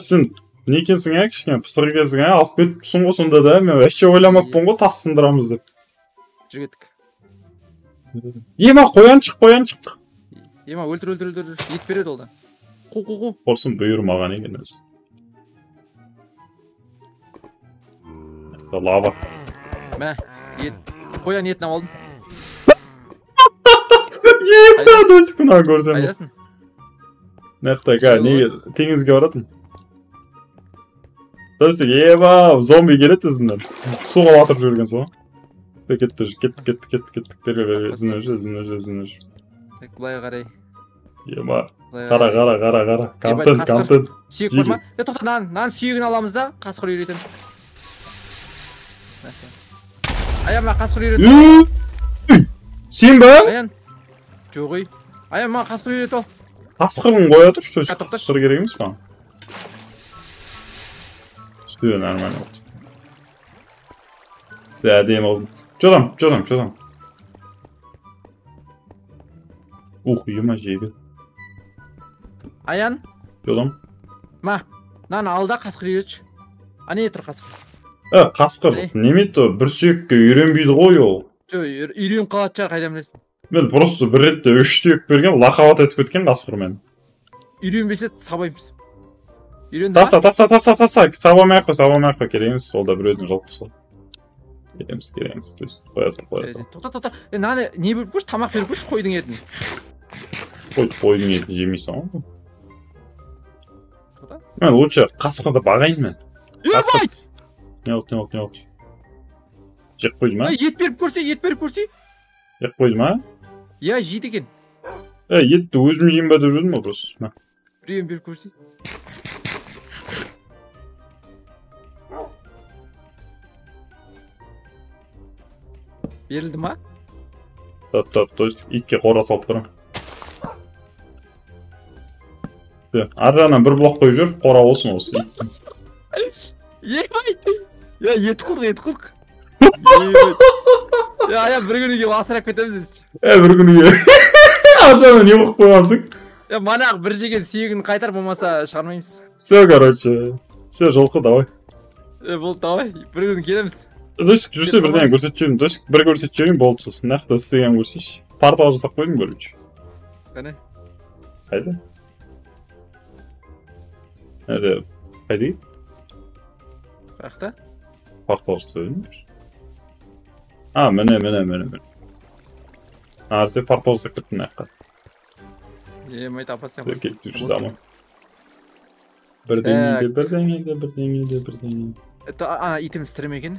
Сен не екенсің кішкене пысыр екенсің алып кетіпсің ғой сонда да, мен вообще ойламаппын ғой тас сындырамыз деп. Жүр кеттік. Ема, қоян шық. Ема, өлтір. Ет береді ол да. қу. Құрсын бұйырмаған екен өзі. Лава. Мә, ет. Қоян етін алдым. Ет, досик күнә көрсем. Қайдасың? Нәқта, неге теңізге баратын? Досик, зомби келеді ізімнен. Суға батырып жүрген соң. Кетті. Бері, ізіне жүр. Бұлай қарай. Қара. Контент. Сүйек бар ма? Тоқта, нан сүйегін аламыз да, қасқыр үйретеміз. Аян, ма қасқыр үйретем. Сен ба? Аян. Жоқ үй. Аян, ма қасқыр үйрет ол. Қасқырын қоя тұр, что қасқыр керек емес па? Стүйе нормально болды. Әдем олдым. Жодам. Ема жейді. Аян. Жодам. Ма, нан алда қасқыр үйретші. Ане тұр қасқыр. Қасқыр, неметті бір сүйекке үйренбейді ғой ол. Жоқ, үйрен қалады жар қайдан білесің. Мен просто бір ретте 3 сүйек берген, лақават етіп кеткен қасқыр мен. Үйренбесе сабаймыз. Үйренді ма? Таса, сабамай қой, келеміз, ол да біреудің жылқысы. Келеміз, қоясың. Тоқта, наны не беріп көш, тамақ беріп көш, қойдың етін. Қойдың етін жемейсің ғой. Мен лучше қасқырды бағайын мен. Ебай! Не oldu? Жек қойды ма? Ет беріп көрсе. Жек қойды ма? Я, жейді екен. Етті өзім жейін ба деп жүрдім ғой просто. Біреуін беріп көрсе. Берілді ма? То есть итке қора салып тұрам. Ар жағынан бір блок қойып жүр, қора болсын осы. Ебай! Я, ет құрдық. Аян, бір күніге асырап кетеміз езші. Бір күніге. Ар жағынан не бұқып қойғансың? Манақ бір жеген сүйегін қайтар болмаса шығармаймыз. Все, короче. Все, жолқы, давай. Болды, давай. Бір күні келеміз. Досик, жүрсе бірден көрсетіп жүрейін. Досик, бір көрсетіп жүрейін, болды сосын. Нақты істеген көрсейші. Портал жасап қойдым, көрінші. Қане? Қайда? Қайда? Қақта? Портал жасап өйдім. Міне. Арсе портал жасап кеттім наққа. Майт апастан қойсын. Кетті жүдамы. Бірдеңеде. Итіміз тірі екен.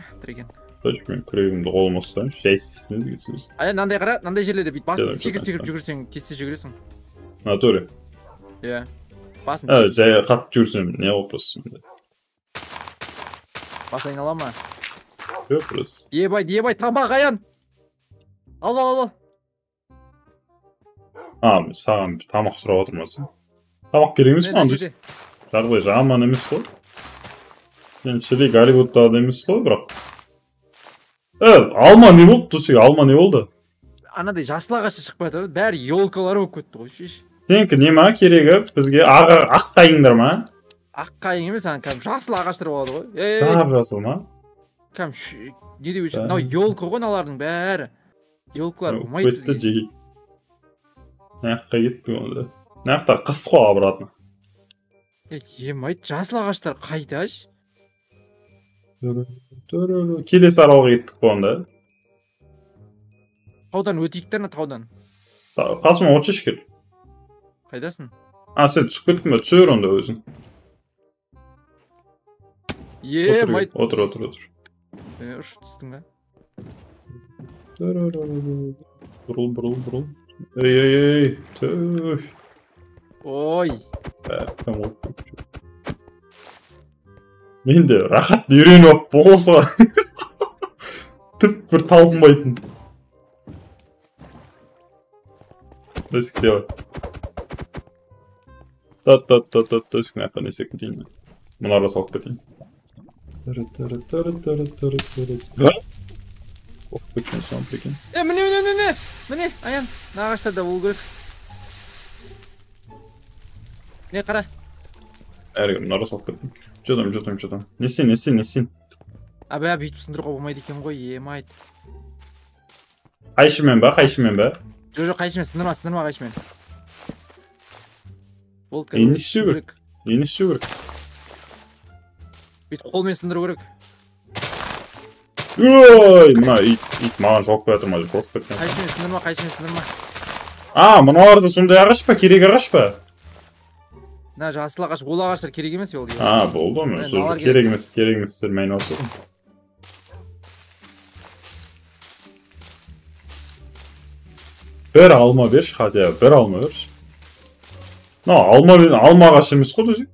Точно, мен күрегімді қолыма ұстайым, жайсыз. Аян, нандай қара, нандай жерлерде бүйтіп басын секіріп жүгірсең, тесте жүгіресің. Натуре? Иә. Басын. Жай қатып жүгірсем, не вопрос? Бас айнала ма? Жоқ, просто. Ебай, тамақ, Аян! Ал. Саған тамақ сұрап отырмасың. Тамақ керек емес па, андайсы? Жағдай жаман емес қой. Шілей Голливудта емес қой, бірақ. Алма не болды, Досик, алма не болды? Анадай жасыл ағашы шықпай тұр, бәрі елкалары болып кетті ғой, шеш. Сенікі не ма керегі бізге ақ қайыңдар ма? Ақ қайың емес, кәм жасыл ағаштар болады ғой. Дап жасыл ма? Кәм не деп өші, мынау елкі ғой налардың бәрі. Елкалар болмайды бізге. Көтті жеги. Наққа кетпей онда. Нақта қыс қой обратно. Емайт, жасыл ағаштар қайдаш? Келесі аралға кеттік қой онда. Таудан өтейіктер таудан. Қасыма отшаш кел. Қайдасың? Сен түсіп кеттің бе? Түсір онда өзің. Майт. Отыр. Үш түстің ба? Бұрыл. Ей, төй. Ой. Мен де рахат үйреніп болса түп бір талпынбайтын. Досик делай. Досик наққа несек кетейін. Мұнарға салып кетейін. Оқып кеткен соң прикинь. Міне, Аян, нағаштарда бол көрек. Не қара? Әрге мұнарға салып кетейін. Жодам. Несін. Бүйтіп сындыруға болмайды екен ғой, емайт. Қайшымен ба? Жоқ, қайшымен, сындырма қайшымен. Ені істеу керек. Ені істеу керек. Бүйтіп қолмен сындыру керек. Ой, мына ит маған жоқпай жатыр ма, қорқып кеткен. Қайшымен сындырма. Мыналарда сондай ағаш па, керек ағаш па? Жасыл ағаш, ол ағаштар керек емес ол. Болды ма? Керек емес, сіздермен айналысу. Bir alma ver, hadi ya, bir alma ver. Alma ағашы емес қой десек.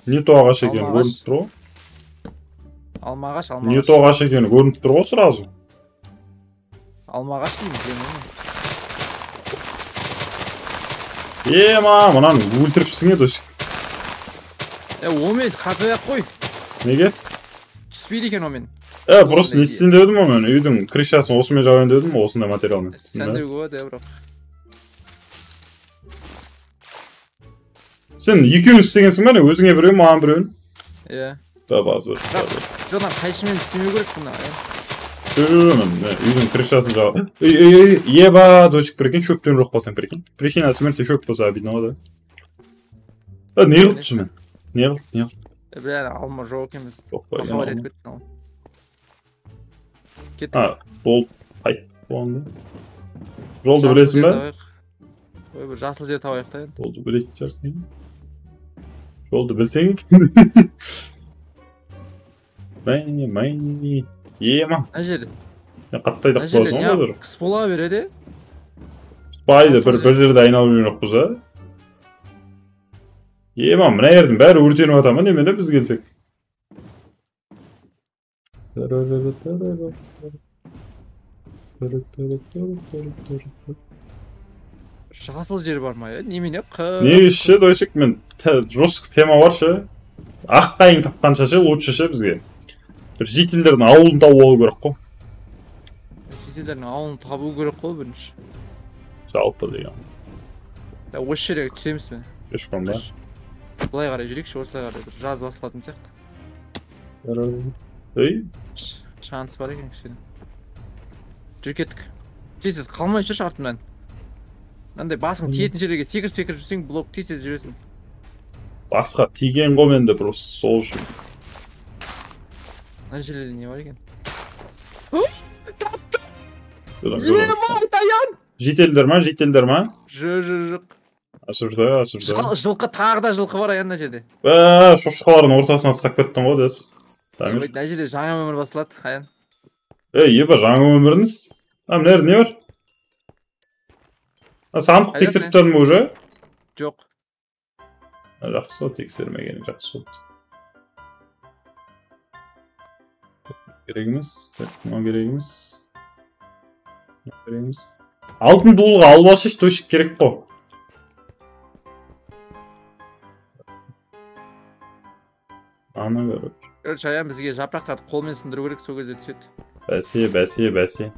Не то ағаш екені көрініп тұр ғой. Алма ағаш. Не то ағаш екені көрініп тұр ғой сразу. Алма ағаш дейміз. Мынаны өлтіріпсің еді десек. Омен қатып қой. Неге? Түспейді екен омен. Просто не істейін дедім ғой мен, үйдің крышасын осымен жауайын дедім, осындай материалмен. Сән деуге болады, бірақ. Сен екеуін істегенсің бе, өзіңе біреуін, маған біреуін? Базыр. Жодан қайшымен істемеу керек бұна. Үйдің крышасын жауып. Досик бір екен, шөптен жоқ болсаң бір екен. Причина смерти шөп болса обидно ғой да. Не қылды жүмен? Не қылды? Алма жоқ емес. Болды, қайт болғанда. Жолды білесің бе? Бір жасыл жер табайық та енді. Жолды білетін шығарсың. Жолды білсең екен. Мәйне. Ман. Әжелі. Қаттайдақ боласың ғой бұзыр. Қыс бола береді. Байды бір жерде айналып жоқпыз, а? Ман, мына ердің бәрі өртеніп атама немене біз келсек. Жасыл жер бар ма, немене? Не ше, дойшық, мен жосық тема бар ше. Аққайың тапқанша ше, лучше ше бізге. Бір жителдердің ауылын табу болу керек қой. Жителдердің ауылын табу керек қой бірінші. Жалпы деген. Осы жерге түсеміз бе? Ешкім ба? Бұлай қарай жүрекші, осылай қарай бір жаз басылатын сияқты. Шанс бар екен кішкене. Жүр кеттік. Тез қалмай жүрші артымнан. Мынандай басың тиетін жерге секіріп жүрсең, блок тез жүресің. Басқа тиген ғой менде просто сол үшін. Мына жерде не бар екен? Таян! Жителдер ма? Жоқ. Осуждаю. Жылқы, тағы да жылқы бар аян мына жерде. Шошқалардың ортасына тастап кеттің ғой дес. Мына жерде жаңа өмір басылады, аян. Жаңа өміріңіз? Мына жерде не бар? Сандық тексеріп тұрдың ба уже? Жоқ. Жақсы ол тексермеген, жақсы ол. Керек емес. Алтын дулыға албашы точек керек қой. Ана көріп. Көрші аян бізге жапырақтарды қолмен сындыру керек, сол кезде түседі. Бәсе.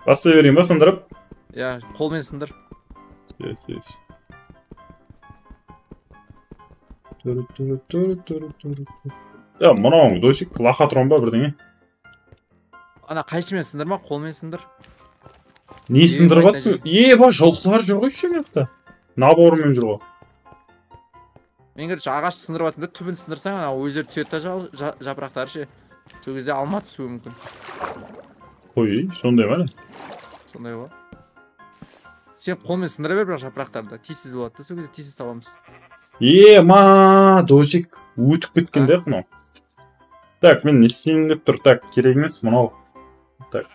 Бастай берейін ба сындырып? Қолмен сындыр. Мынауың досик лақа тұрған ба бірдеңе? Ана қайшымен сындырма, қолмен сындыр. Не сындырып атсың? Жылқылар жүр ғой шемекті. Наборымен жүр ғой. Мен көрші ағаш сындырып атында түбін сындырсаң, өздері түседі да жапырақтары ше. Сол кезде алма түсуі мүмкін. Сондай ма не? Сондай ба. Сен қолмен сындыра бер бірақ жапырақтарды. Тиссіз болады да, сол кезде тиссіз табамыз. Досик өтіп кеткенде мынау. Так, мен не істейін деп тұр. Так, керек емес мынау. Так.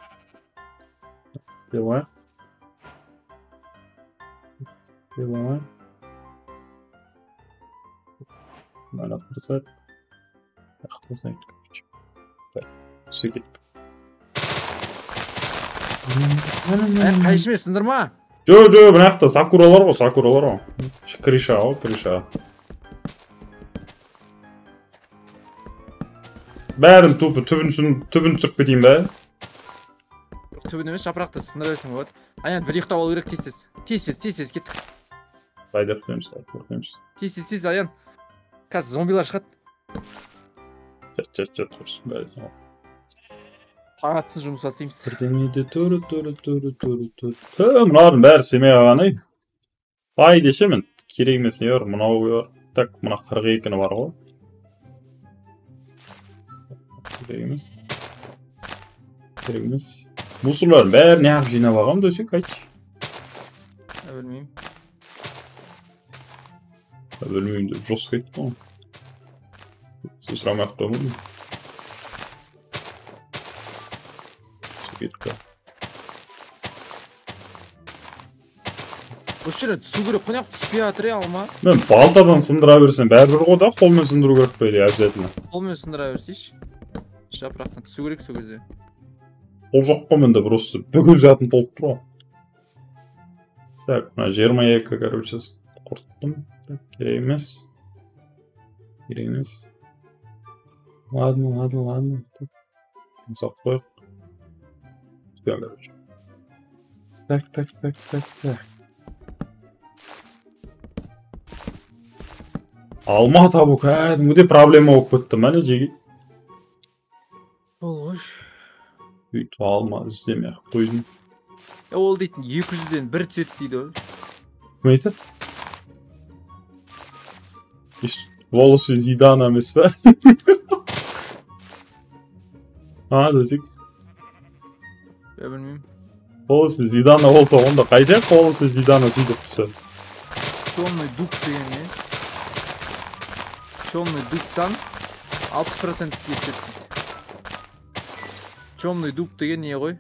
Делай. Мана пырсат. Ақтасаң. Так, все кетті. Қайшымен сындырма. Жоқ, мына жақта сакуралар ғой. Крыша. Бәрін түбін түсіріп кетейін бә? Түбін емес, жапырақты сындыра берсең болады. Аян, бір ұйықтап алу керек, тез, кеттік. Қайда қоймыз. Тез, аян. Қазір зомбилар шығады. Жат, бәрі сен ол. Таң атсын жұмыс бастаймыз. Бірдеңеде мыналардың бәрі семей ағаны. Bay deşemin. Керек емес не бар, мынау бар. Так, мына 42-ні бар ғой. Керек емес. Керек емес. Мусорлардың бәрін ағып жинап алғам десек, айтшы. Білмеймін. Білмеймін деп жосқа айтты ғой. Сіз сұрамай-ақ қоймын. Кетті. Осы жерде түсу керек, қонақ түспей жатыр алма. Мен балтадан сындыра берсем бәрібір ғой да, қолмен сындыру керек пе, обязательно. Қолмен сындыра берсейші. Жапырақтан түсу керек сол кезде. Ол жоқ қой менде просто бүкіл затым толып тұр ғой. Так, мына 22, короче, құрттым. Керек емес. Керек емес. Ладно. Мысақ қойық. Түспен, короче. Так. Алма табу кәдімгідей проблема болып кетті, мәне жеге. Ол қойш. Үйтіп алма іздеме қойдың. Ол дейтін 200-ден 1 түсет дейді ой. Кім айтады? Волосы Зидана емес пе? Десек. Я білмеймін. Волосы Зидана болса, онда қайтақ волосы Зидана сөйтіп пісі. Темный дух деген не? Темный дубтан 60% кетеді. Темный дуб деген не ғой?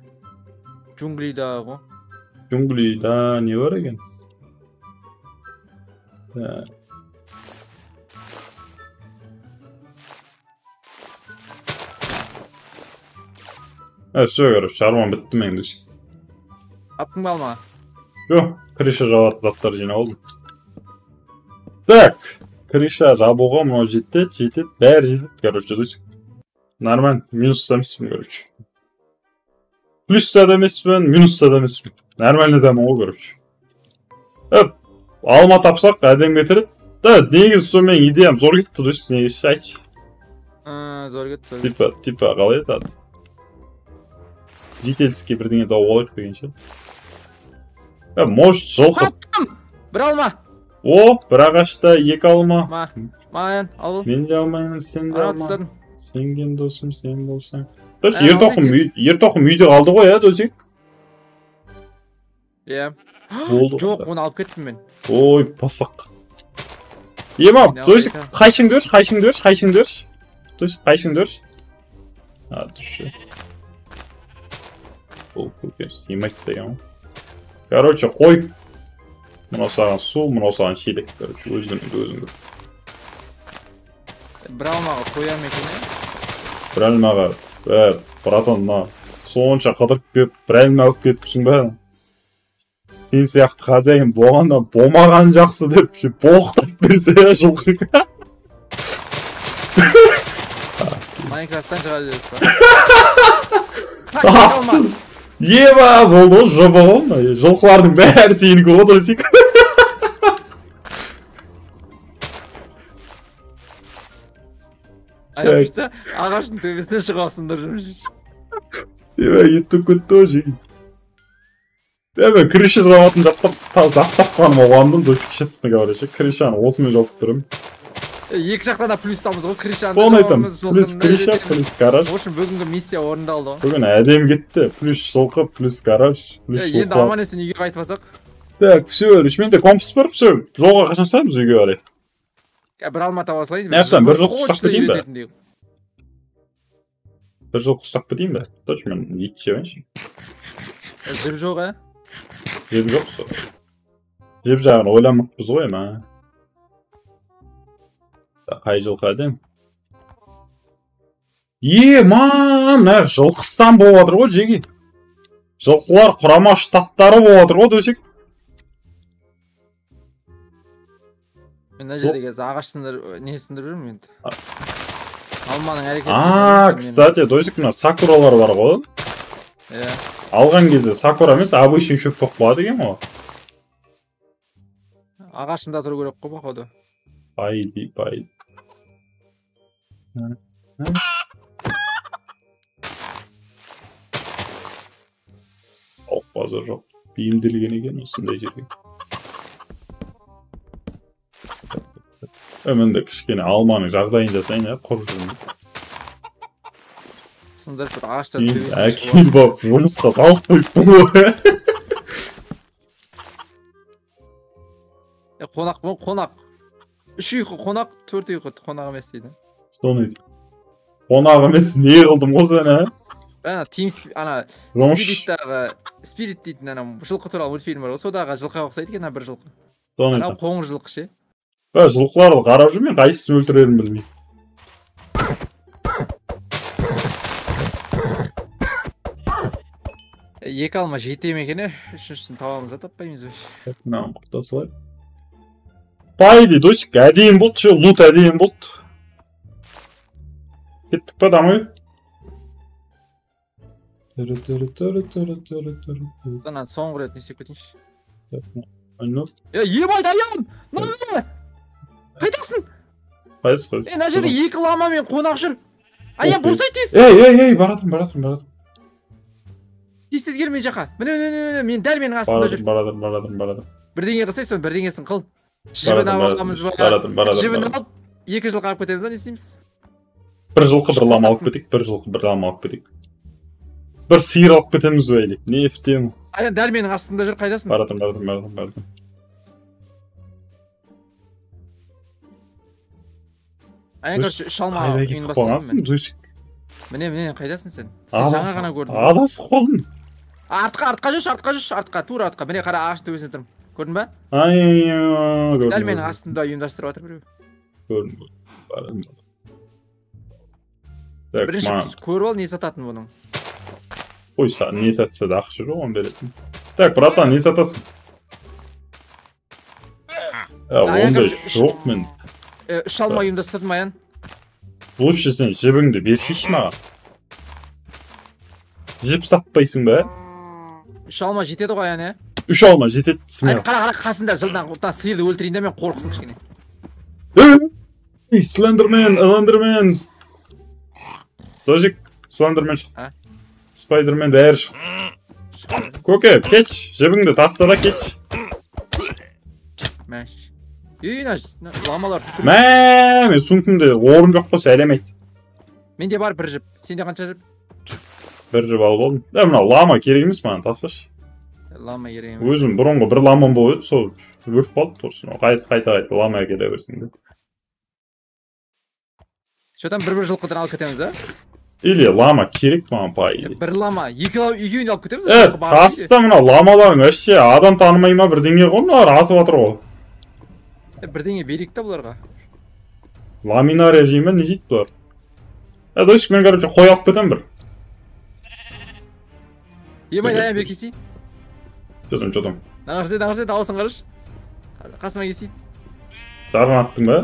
Джунглидағы ғой. Джунглида не бар екен? Все, короче, шаруам бітті мен десек. Аптың ба алма? Жоқ, крыша жабатын заттар жинап алдым. Так. Крыша жабуға мынау жетеді, бәрі жетеді, короче, десек. Нормально, минуста емеспін, короче. Плюста да емеспін, минуста да емеспін. Нормально дамын ғой, короче. Алма тапсақ, әдем кетіреді. Да, негіз сонымен идеям зор кетті, десек, негіз айтшы. Зор кетті. Типа, қалай етады? Жителіске бірдеңе дау олайық дегенше. Может, жылқы. Бір алма! О, бір ағашта 2 алма. Маған, ал. Мен де алмаймын, сен де алма. Сенген досым, сен болсаң. Дос, ер тоқым үйде қалды ғой, досек? Жоқ, оны алып кеттім мен. Ой, пасық. Емап, досек, қайшың дөрш. Дұршы. Ол көкер, симайт деген. Короче, қой. Мынау саған су, мынау саған шелек, короче, өзің. Бір алмаға қоям екен, Бір алмаға, братан, сонша қыдырып кеп, бір алма алып кетіпсің бә? Сен сияқты хозяин болғанда болмаған жақсы деп, боқтап берсе жылқыға. Майнкрафттан шыға дедік па? Астын! Еба, болды ғой, жоба ғой, жылқылардың бәрі сенікі ғой десек. Аяқшыса, ағаштың төбесіне шығасыңдар жұмыс. Еба, еттіп көтті ғой жеге. Еба, крыша жауатын зақтап қаным оғандым десек, шестіні говореше, крышаны осымен жауып тұрым. Екі жақтан да плюстамыз ғой, крышаны соны айтам, плюс крыша, плюс гараж. В общем, бүгінгі миссия орындалды ғой. Бүгін әдем кетті, плюс жылқы, плюс гараж, плюс жылқы. Енді аман есен үйге қайтып алсақ. Так, все, менде компас бар, все, жолға қашан саламыз үйге қарай. Бір алма таба салайын. Бір жылқы ұстап кетейін бе? Бір жылқы ұстап кетейін бе? Точно, мен ет жебайыншы. Жеп жоқ, Жеп жоқ, сол. Жеп жағын ойламақпыз ғой, ма. Қай жылқы әдем? Мам, жылқыстан болып отыр ғой, жеге. Жылқылар құрама штаттары болып отыр ғой, десек. Мен мына жердегі ағаштың несіндір жүрмін енді. Алманың әрекеті. Кстати, досек, мына сакуралар бар ғой. Алған кезде сакура емес, обычный шөп болып қалады екен ғой. Ағашында тұру керек қой, походу. Пайди. Базар жоқ. Бейімделген екен осындай жерге. Мен де кішкене алманың жағдайын жасайын я құр жүрмін. Сындырып бір ағаштар әкел бап жұмысқа салып қойыппын ғой. Қонақ. 3 ұйқы қонақ, 4 ұйқы қонақ емес дейді. Соны айтып. Қонақ емес, не қылдым ғой сен, Спирит дейтін жылқы туралы мультфильм бар. Содағы жылқыға ұқсайды екен, бір жылқы. Соны айтып. Қоңыр жылқы ше. Жылқыларды қарап жүрмін, қайсысын өлтірерін білмеймін. Екі алма жетем екені, үшіншісін табамыз таппаймыз бе. Мынаған құрта салайық. Пайди, досик, әдейін болды, ше, лут әдейін болды. Кеттік па, дамай? Ғана соңғы рет несек кетейінші. Ебай, дайым! Нағыз! Қайтасың? Қайсы? Мына жерде 2 лама мен қонақ жүр. Аян, босай тез! Ей, баратым. Тез келмей жақа. Міне, мен дәл менің астында жүр. Баратым. Бірдеңе қылсай, соны бірдеңесін қыл. Жібін алғамыз ба? Жібін алып, 2 жылқы алып кетеміз, не істейміз? Бір жылқы бір лама алып кетейік. Бір сиыр алып кетеміз бе, елік. Не ефтем? Аян, дәл менің астында жүр, қайдасың? Баратым. Аян, көрші, шалма ұйынбастырым мен. Міне, қайдасың сен? Сен жаңа ғана көрдің. Адасып қалдың. Артқа жүш, тура артқа. Міне, қара ағаштың төбесіне тұрмын. Көрдің ба? Көрдім. Дәл менің астында ұйымдастырып жатыр біреу. Көрдім. Бірінші көріп ал, не сататын бұның? Ой, не сатса да ақы жүр оған беретін. Так, братан, не сатасың? Ондай жоқ мен. Шалма ұйымдастырдым, Аян. Лучше сен жібіңді бершейші маған. Жіп сатпайсың ба? Шалма жетеді ғой, Аян, 3 алма жетеді сімеу. Қара қасында жылдан сиырды өлтірейін де мен қорқысын кішкене. Слендермен. Дожик, Слендермен шықты. Спайдермен бәрі шықты. Көке, кеш, жібіңді тастала кеш. Мәш. Ламалар. Мен сумкімде орын жоқ қосы әлемейді. Менде бар бір жіп. Сенде қанша жіп? Бір жіп алып алдым. Мына лама керек емес маған, тасташы. Лама керек емес. Өзім бұрынғы бір ламам болды, сол өріп қалды тұрсын. Қайта лама келе берсін. Шодан бір жылқыдан алып кетеміз, а? Или лама керек маған пайы. Бір лама, екеуін алып кетеміз? Таста мына ламаларың әшше адам танымай ма бірдеңе ғой, мыналар атып атыр ғой. Бірдеңе берейік та бұларға. Ламинария жейме, не жейді бұлар? Дойшық, мен короче қой алып кетем бір. Емай, Аян бер кесей. Жотым. Нағырсай, дауысын қарыш. Қасыма кесей. Жарын аттың ба?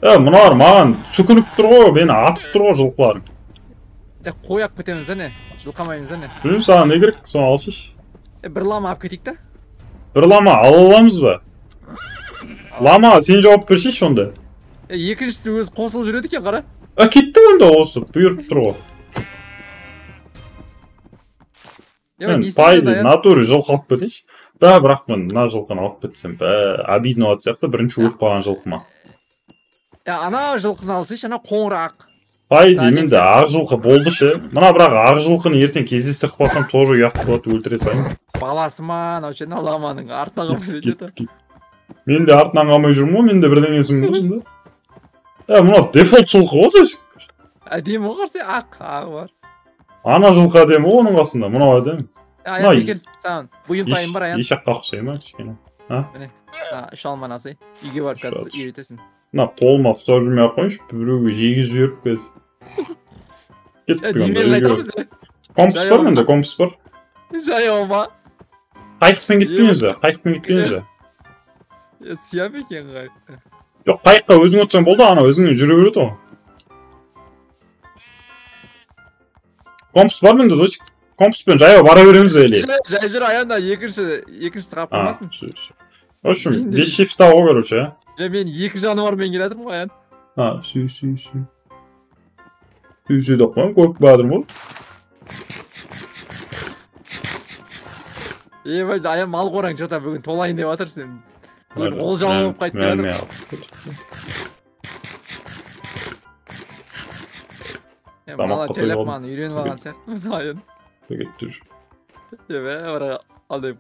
Мұналар маған сүкініп тұр ғой, мені атып тұр ғой жылқыларың. Қой алып кетеміз, әне? Жылқамаймыз, әне? Білмейм, саған не керек, соны алшыш. Бір лама алып кетейік та? Бір лама ала аламыз ба? Лама, сен жауап бершейші онда. Екіншісі өзі қосылып жүреді екен, қара. Кетті онда осы, бұйырып тұр ғой. Мен пайды, натуры жылқы алып кетейші. Бірақ мен мына жылқыны алып кетсем, обидно от сияқты бірінші өліп қалған жылқыма. Ана жылқыны алсайшы, ана қоңыр ақ. Пайды, менде ақ жылқы болды ше. Мына бірақ ақ жылқыны ертең кездестік қалсам, тоже ұяқ болады, өлтіре сайын. Баласы ма, научен аламаның артына қалмай жеті. Мен де артынан қалмай жүрмін ғой, мен де бірдеңесің болсын да. Мына дефолт жылқы ғой десік. Әдемі қарсы, ағы бар. Ана жылқы әдемі ғой оның қасында, мынау әдемі. Аян бекер, саған бұйым тайым бар, Аян. Ешаққа ұқсай ма, кішкене. Міне, 3 алман асай. Үйге барып қазір үйретесің. Мына қолыма ұстап жүрмей ақ қойшы, біреуге жегіз жіберіп кез. Компас бар менде, компас бар. Жаяу ма? Қайықпен кетпейміз бе? Сиям екен қайыққа. Жоқ, қайыққа өзің өтсең болды, ана өзіңнен жүре береді ғой. Компас бар менде, досик. Компаспен жаяу бара береміз әлі. Жай жүр, Аян да екіншісі қап қоймасын. В общем, 5 шифт тауы, короче. Мен 2 жануармен келатырмын ғой, Аян. Сүй деп қойым, көріп бадырым ғой. Аян мал қораң жота бүгін толайын деп атыр сен. Ол жалан болып қайтып келатыр. Мала жайлап маған үйреніп алған сияқты. Кетті. Алдай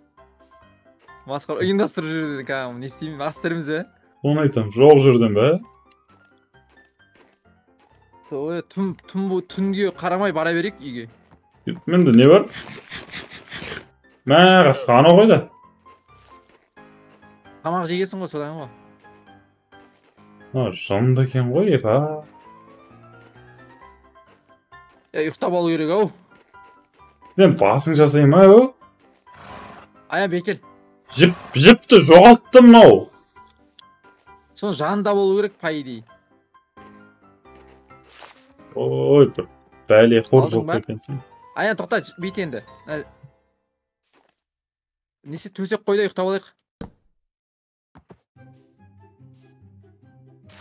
масқара ұйымдастырып жүрдік кәдімгі не істеймін мастеріміз Оны айтам, жоқ жүрден бе? Түнге қарамай бара берейік үйге. Менде не бар? Мә, қасқаны ғой да. Тамақ жегесің ғой, содан ғой. Жанында екен ғой, епа. Ұйықтап алу керек ау. Мен басың жасайым ау. Ая бекер. Жіпті жоғалттым мынау. Соның жанында болу керек пайдей. Ой, бір бәле қор жоқ екенсің. Аян тоқта бейт енді. Несі төсек қойда ұйықтап алайық.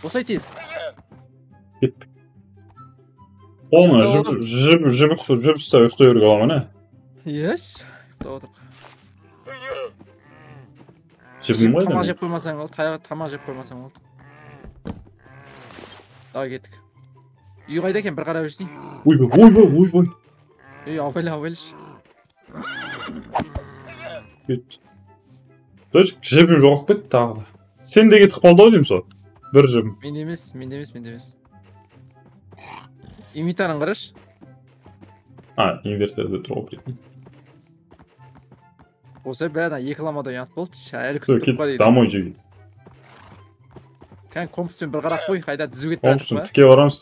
Осай тез. Кеттік. Қолына жібік ұста ұйықтай өргі аламын, ә? Еш, ұйықтап отырқ. Жібім ғой? Тамақ жеп қоймасаң ол, тамақ жеп қоймасаң ол. Дағы кеттік. Үй қайда екен, бір қарап жүрсің? Ойбай. Аубайлыш. Кет. Дөршік, жібім жоғып кетті тағы да. Сен де кетіп қалды ау деймін сол? Бір жібім. Менде емес. Инвентарын қараш. Инверторда тұр ғой білетін. Осы бәрі екіламада ұят болды. Әлі күттіп па дейді. Дамой жеге. Кән компаспен бір қарап қой, қайда дүзу кетіп жатыр ба? Тіке барамыз,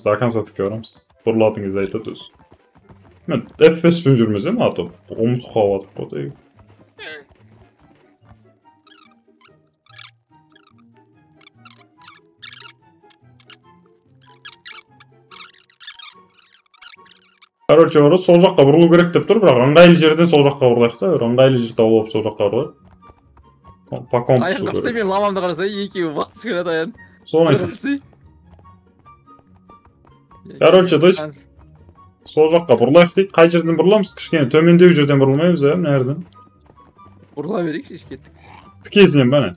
до конца тіке барамыз. Бұрылатын кезде айтады өзі. Мен FPS-пен жүрмесем, атып, ұмытып қалып атып қойды. Короче, сол жаққа бұрылу керек деп тұр, бірақ ыңғайлы жерден сол жаққа бұрылайық та, ыңғайлы жер тауып сол жаққа бұрылайық. По компасу. Аян қапсай мен ламамды қарасай, екеуі бақсы көреді аян. Соны айтып. Короче, то есть, сол жаққа бұрылайық дейді, қай жерден бұрыламыз, кішкене төмендеу жерден бұрылмаймыз, нәрден? Бұрыла берейік, шеш кеттік. Тікесінен бәне?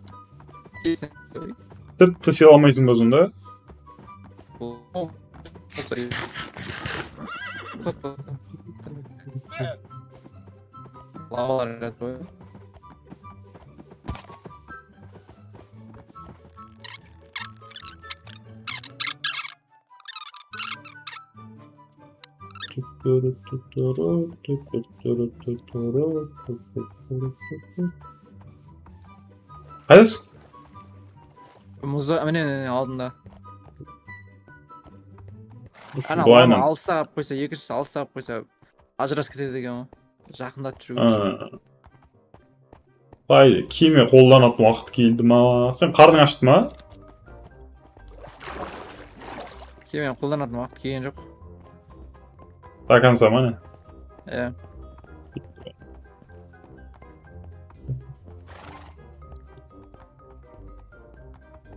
Тіпті сыйламайсың ба сонда? Лавалар ряд қой. Қайдасың? Мұзда, міне алдында. Ана лама алыстап қойса, екіншісі алыстап қойса, ажырас кетеді екен ғой. Жақындат жүру. Бай, киме қолданатын уақыт келді ма? Сен қарның ашты ма? Киме қолданатын уақыт келген жоқ. До конца ма не?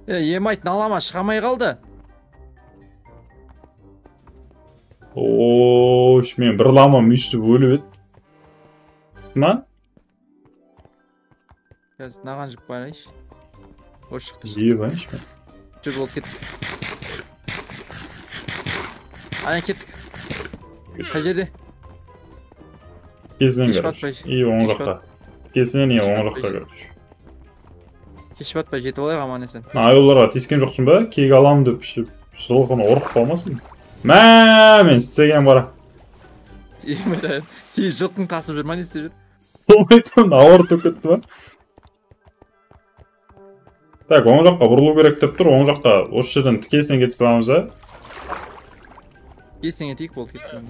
Емайт налама шығамай қалды. Ош, мен бір ламам үйсіп өліп еді. Ма? Қазір наған жіп барайш. Ош шықты. Жие байш мен. Жүр болып кеттік. Аян кеттік. Қай жерде? Кезінен көріш. И оң жаққа. Кезінен и оң жаққа көріш. Кешіп атпай жетіп олайық аман есен. Айолларға тескен жоқсың ба? Кегі аламын деп жылғыны ұрып қалмасын. Мә, мен істеген бара. Сен жылқын тасып жүр ма, не істеп жүр? Олмайтын, ауыр төк кетті ма? Так, оң жаққа бұрылу керек деп тұр, оң жаққа осы жерден тікесінен кетіп саламыз ба? Тікесінен кетейік болды кетті.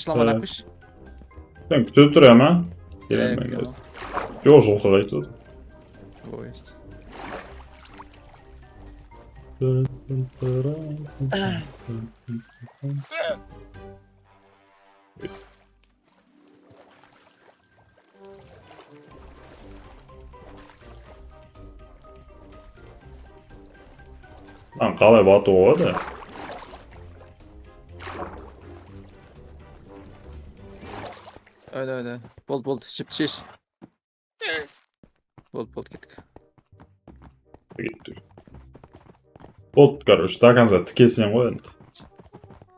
Шыламан апыш. Сен күтіп тұр әма? Келемін кәз. Жоқ, жылқы қайтып. Ой. Lan қалай бату болады? Öyle. Bol. Şimdi şiş. Bol gittik. Gitti. Bot короче, до конца тікесінен ғой енді.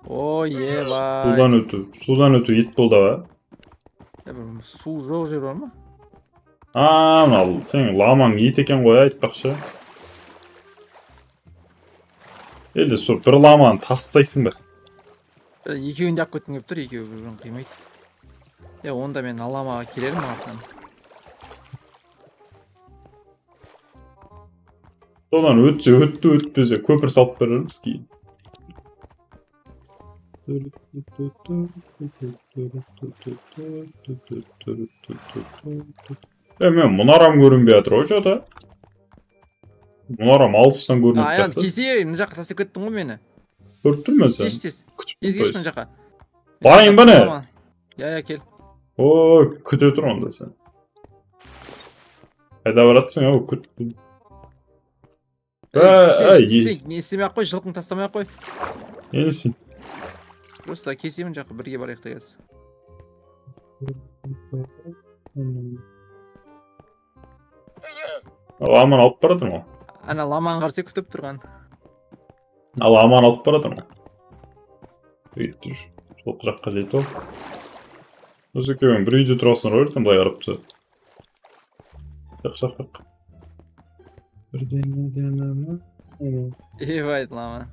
Ой, ебай. Судан өту ит болды ба? Су жоқ жер бар ма? Мынау сен ламаң ит екен ғой айтпақшы. Елде сол бір ламаны тастайсың ба? Екеуін де алып кеткім келіп тұр, екеуі бір-бірін қимайды. Онда мен аламаға келерім артынан. Содан өтпесе көпір салып берерміз кейін. Мен мұнарам көрінбей жатыр ғой жода. Мұнарам алыстан көрініп жатыр. Аян кесе, мына жаққа тастап кеттің ғой мені. Көріп тұрмын сен. Тез. Тез мына жаққа. Барайын ба не? Кел. Ой, күте тұр онда сен. Қайда баратсың ау, күт. Не істемей ақ қой, жылқың тастамай ақ қой. Несін? Просто кесемін жаққа бірге барайық та кез. Ламан алып баратыр ма? Ана ламан қарсы күтіп тұрған. Ламан алып баратыр ма? Өйттір. Сол жаққа жейті ол. Осы екеуін бір үйде тұрасың рөлтін былай қарап түсі. Шақ. Бірден. Ебайт лама.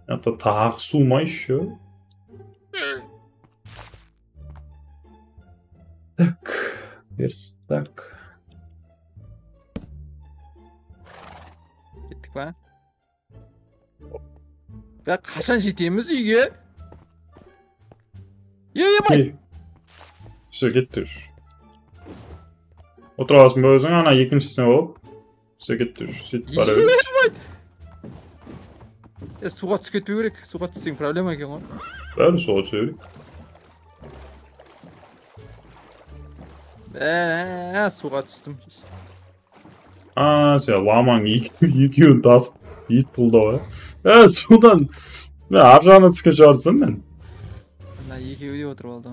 Это тағы су ма еще? Так, верстак. Кеттік па? Қашан жетеміз үйге? Ебайт! Все, кеттір. Отырасың ба өзің, ана екіншісіне болып. Все, кеттір. Сөйтіп бара берейік. Суға түсіп кетпеу керек. Суға түссең проблема екен ғой. Бәрі суға түсе берейік. Суға түстім. Сен ламаң екеуін тасып ит болды ғой. Судан мен ар жағына түскен шығарсың мен. Екеуі де отырып алды.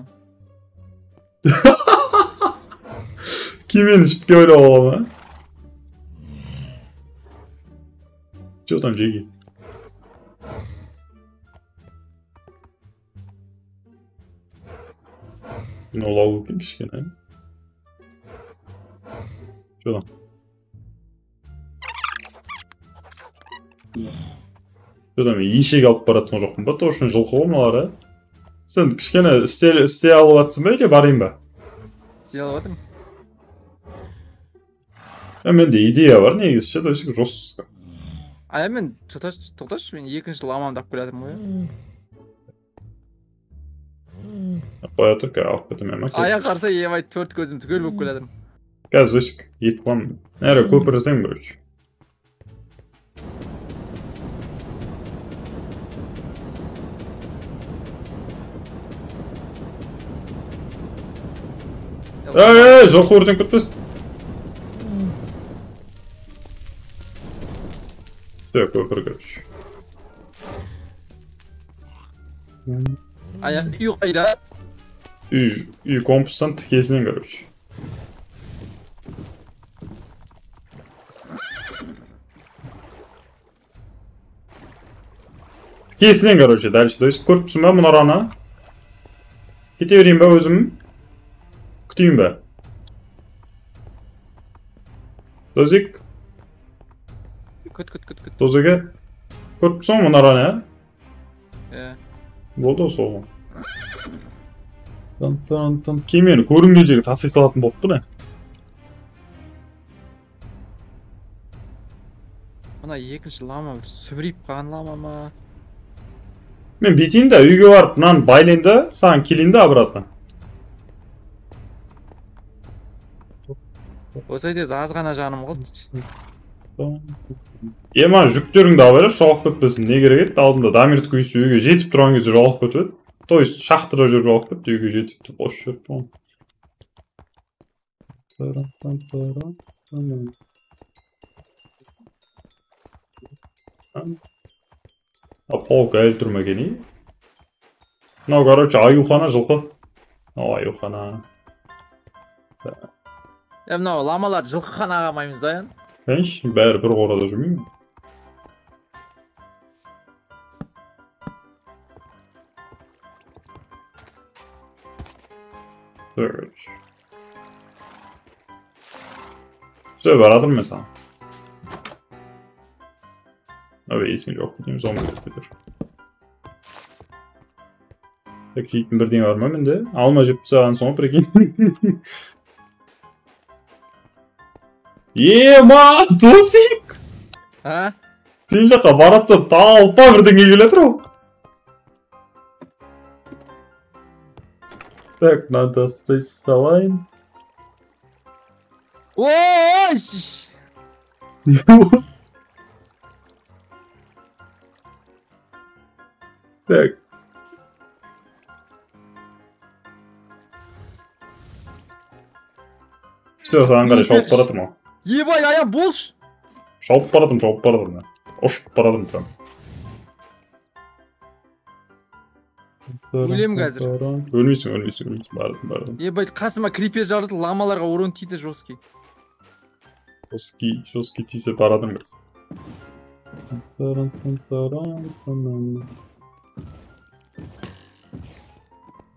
Кемен ішіпке ойлап алам, Че там жеги? Мен олау өкен кішкене. Че там? Че там, ешек алып баратын жоқпын ба? Точно жылқы ғой мыналар, Сен кішкене істей алып атсың ба, или барайын ба? Істей алып атым. Менде идея бар, негізі ше, дойшық жосыз. Мен тоқташы, мен екінші ламамды алып келатырмын ғой. Қоя тұр, кәй алып кетім әмі. Аяқ қарса ебай төрт көзім түгел болып келатырмын. Қазір дойшық ет қыламын. Әрі көпірсең бөріш. Жылқы өртен көтпес. Все, көпір көріш. Үй қайда? Үй компостан тікесінен көріш. Тікесінен көріш, дәлші дойсы көріпсің ба мұнар ана? Кете өрейін ба өзім? Күтейін ба? Дозик? Күт. Дозеге? Көріпсің мұнар ана, Болды соғы. Кемені көрінген жегі тасай салатын болып бұ не? Мұна екінші лама бір сүбірейіп қаған лама ма? Мен бетейін да үйге барып мұнан байлайын да, саған келейін да обратно. Осайдез аз ғана жаным қалды. Ема жүктеріңді абайла жоғалып кетпесін. Не керек еді? Алдында дамир тікейсі үйге жетіп тұрған кезде жоғалып кетіп. То есть шахтыда жүріп жоғалып кетті, үйге жетіп тұр, қош жүріп болған. Полк әлі тұрма кені. Мынау, короче, аюхана жылқы. Ой, ухана. Мынау ламалар жылқы қана қамаймыз аян. Бәрі бір қорада жүрмейді ме? Все, baratırım ben sana. Abi iyisin yok dediğim zombi ötüdür. Peki ilk bir var mı ben de? Almacıp sağın sonra peki. Ема, Тосик! А? Сен жаққа баратса талпа бірдеңе келе тұр. Так, надо салайын. Ой! Так. Все, саған қарай шауып баратырмын ау. Ебай, аян болш! Шауып баратырмын. Ұшып баратырмын прям. Өлем қазір. Өлмейсің, бардым. Ебай, қасыма крипер жардыр, ламаларға урон тиді жесткий. Жесткий тисе баратырмын қазір.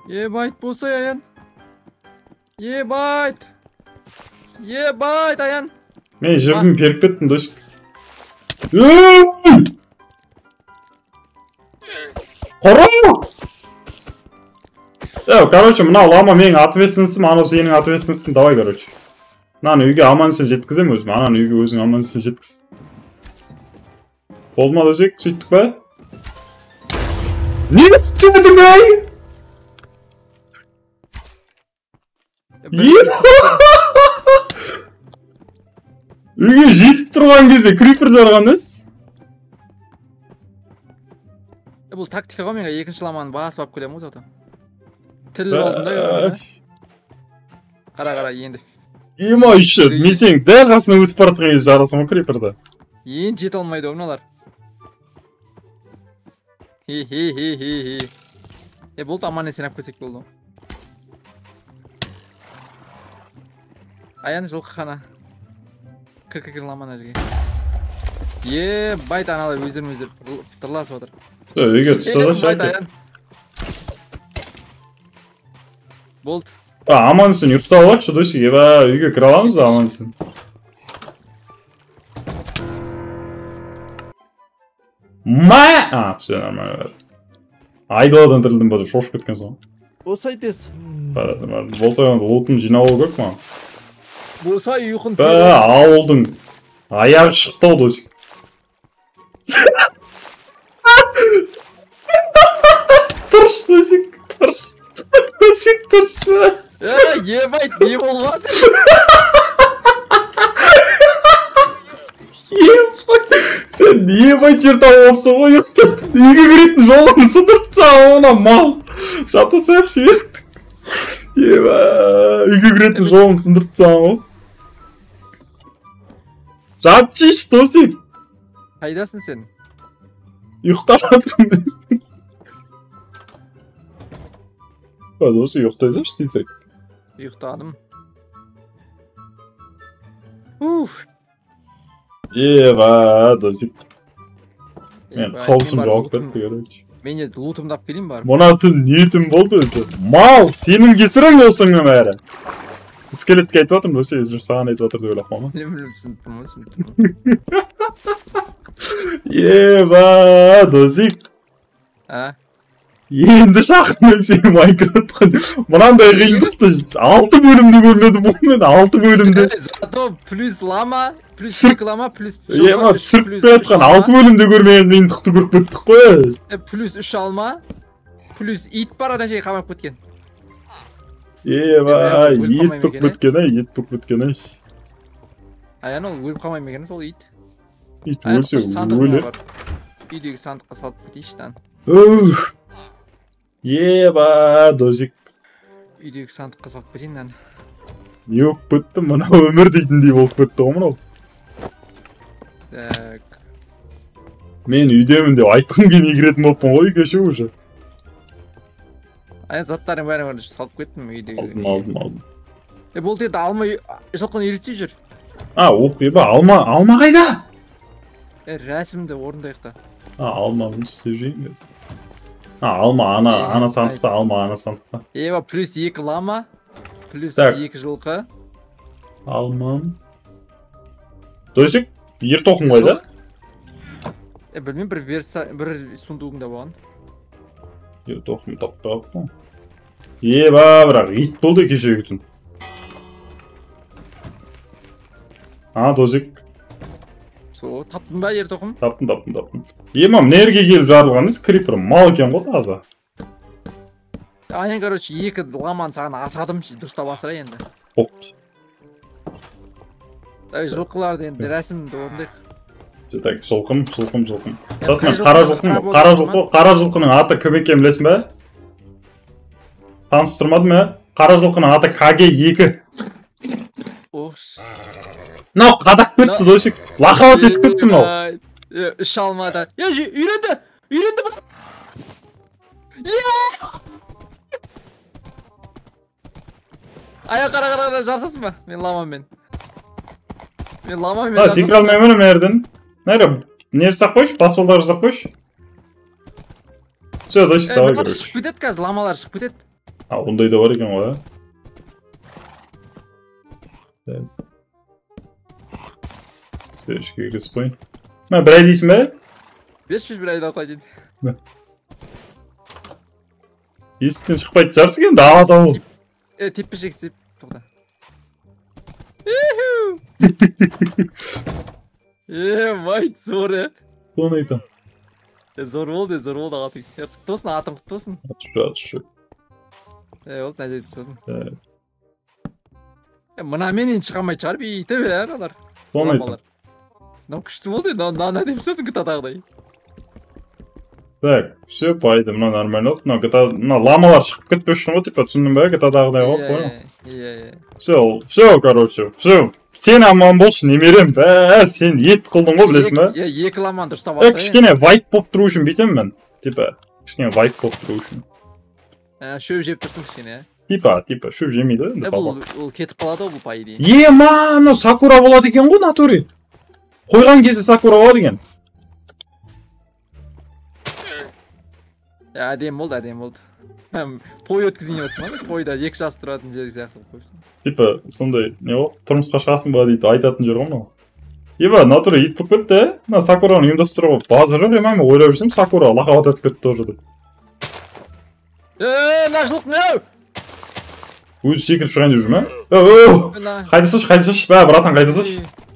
Ебайт болса аян. Ебайт, аян. Мен жерден періп кеттім, досик. Қора! Короче, мына лама менің ответственностім, анау сенің ответственностім. Давай, короче. Мынаны үйге аман-есен жеткізем өзім, ананы үйге өзің аман-есен жеткіз. Болды ма, досик? Сөйттік па? Не істедің, ай? Үйге жетіп тұрған кезде крипер жарған ес? Бұл тактика ғой, менға екінші ламаны басып алып келем ғой. Тіліп алдым да. Қара, енді. Ема үші, мен сенің дәл қасына өтіп баратқан кезде жарасың ғой криперді. Енді жете алмайды мыналар. Хе. Болды, аман-есен алып келсек болды. Аян жылқы қана. Кір ламана жерге. Байт аналар өздерін тұрласып отыр. Үйге түсті да шайты. Болды. Аман-есен ұйықтап алайықшы, досик. Үйге кіре аламыз да аман-есен. Все нормально. Айдаладан тірілдім бады, шошып кеткен соң. Болса айтес. Болса лутын жинауы көп ма? Болса ұйқын ауылдың аяғы шықты ау, досик. Тұрш, досик, тұрш. Досик, тұрш. Ебайт, не болған? Сен ебайт жер тауып опсың ғой, ұқсатты. Үйге көретін жолын сындыртса, ona мал. Жата саяқшы естік. Үйге көретін жолын сындыртса ғой. Жатшыш, досик. Қайдасың сен? Ұйықтап жатырмын мен. Досик, ұйықтайсаңшы дейсек. Ұйықтадым. Досик. Мен қалшым жауып кетті, короче. Мен еді лутымды алып келейін бар. Мұна түн ниетім болды өзі. Мал, сенің кесірің осыңа бәрі. Скелетке айтып атырмын, досик, езір саған айтып атыр деп ойлап қома. Досик. Енді шақырмайым сені Майнкрафттан. Мұнандай қиындықты 6 бөлімді көрмедім бұл мен, 6 бөлімді. Зато плюс лама, плюс реклама, плюс... Түсіріп бәтқан 6 бөлімді көрмеген қиындықты көріп бөттік қой. Плюс 3 алма, плюс ит бар ана жай қамап кеткен. Ет бүк біткен, Аян ол өліп қалмай мегені сол ит. Ит өлсе өлер. Үйдегі сандыққа салып кетейші тан. Досик. Үйдегі сандыққа салып кетейін нән. Не өп бітті, мұна өмір дейтіндей болып бітті ғой мұнау. Мен үйдемін деп айтқым келмей кіретін болыппын ғой үйге ше уже. Ай заттарың бәрін салып кеттім үйдегі. Aldım. Болды енді алма жылқыны үйретсе жүр. Еба алма қайда? Рәсімді орындайық та. Alma bunu seveceğim dedi. Alma ana sandıkta, alma ana sandıkta. Еба плюс 2 лама, плюс 2 жылқы. Almam. Досик, ер тоқым қайда? Білмеймін, бір сундугында болған. Ер тоқым таптап. Еба, бірақ ит болды кешегі түн. Досик. Сол, таптың ба ер тоқым? Таптым. Ема, нерге келіп жарылған ес, крипер мал екен ғой таза. Айын, короче, 2 ламаны саған атадым, дұрыстап асыра енді. Опс. Жылқыларды енді рәсімді орындайық. Так, жылқым. Қара жылқының аты кім екен білесің бе? Таныстырмадым ә? Қара жылқының аты КГ2. Ош. Мынау қадақ кетті, Досик. Лақауат етіп кетті мынау. Үш алмады. Үйренді бұл. Ая қара жарсасың ба? Мен ламамен. Секір алмаймын өмерден. Не жасап қойшы? Басылдар жасап қойшы? Все, Досик, давай көрейік. Шығып кетеді қазір, ламалар шығып кетеді. Ондай да бар екен ғой, Ішке кіресіп қойын. Бір ай дейсің бе? Бір айда қой дейді. Есіктен шықпайды жарсың енді, алады ауыл. Теппешек істеп, тоқта. Майт, зор, Соны айтам. Зор болды ағатың. Құтты болсын, атың құтты болсын. Атшы. Олды, нәжет түсірдім. Мұна менен шығамай шығар, бейті бе, қалар. Соны айтам. Мынау күшті болды, мынау әдем түсірдің гтадағыдай. Так, все, пайды, мына нормально болды. Мына ламалар шығып кетпес үшін ғой, типа, түсіндің бе, гтадағыдай ғой, қойым. Все, короче, все. Сен аман болшы, немерем, сен ет қылдың ғой, білесің бе? 2 ламаны дұрыстап алса. Кішкене вайп болып тұру үшін бүйтем мен. Типа, кішкене вайп болып тұру үшін. Шөп жеп тұрсың кішкене, Типа, шөп жемейді. Бұл кетіп қалады ғой, бұл пай дейін. Мынау сакура болады екен ғой, натуре. Қойған кезде сакура болады екен. Әдем болды. Той өткізейін өтсің ма? Тойда 2 жас тұратын жер сияқты қойсын. Типа, сондай, не ғой, тұрмысқа шығасың ба дейді, айтатын жер ғой мынау. Еба, натуре ит болып кетті, Мына сакураны ұйымдастыруға базы жоқ, мен ойлап жүрсем, сакура лақауат етіп кетті тоже деп. Мына жылқы не? Өзі секіріп шығайын деп жүр ме? Қайтасыш, братан, қайтасыш.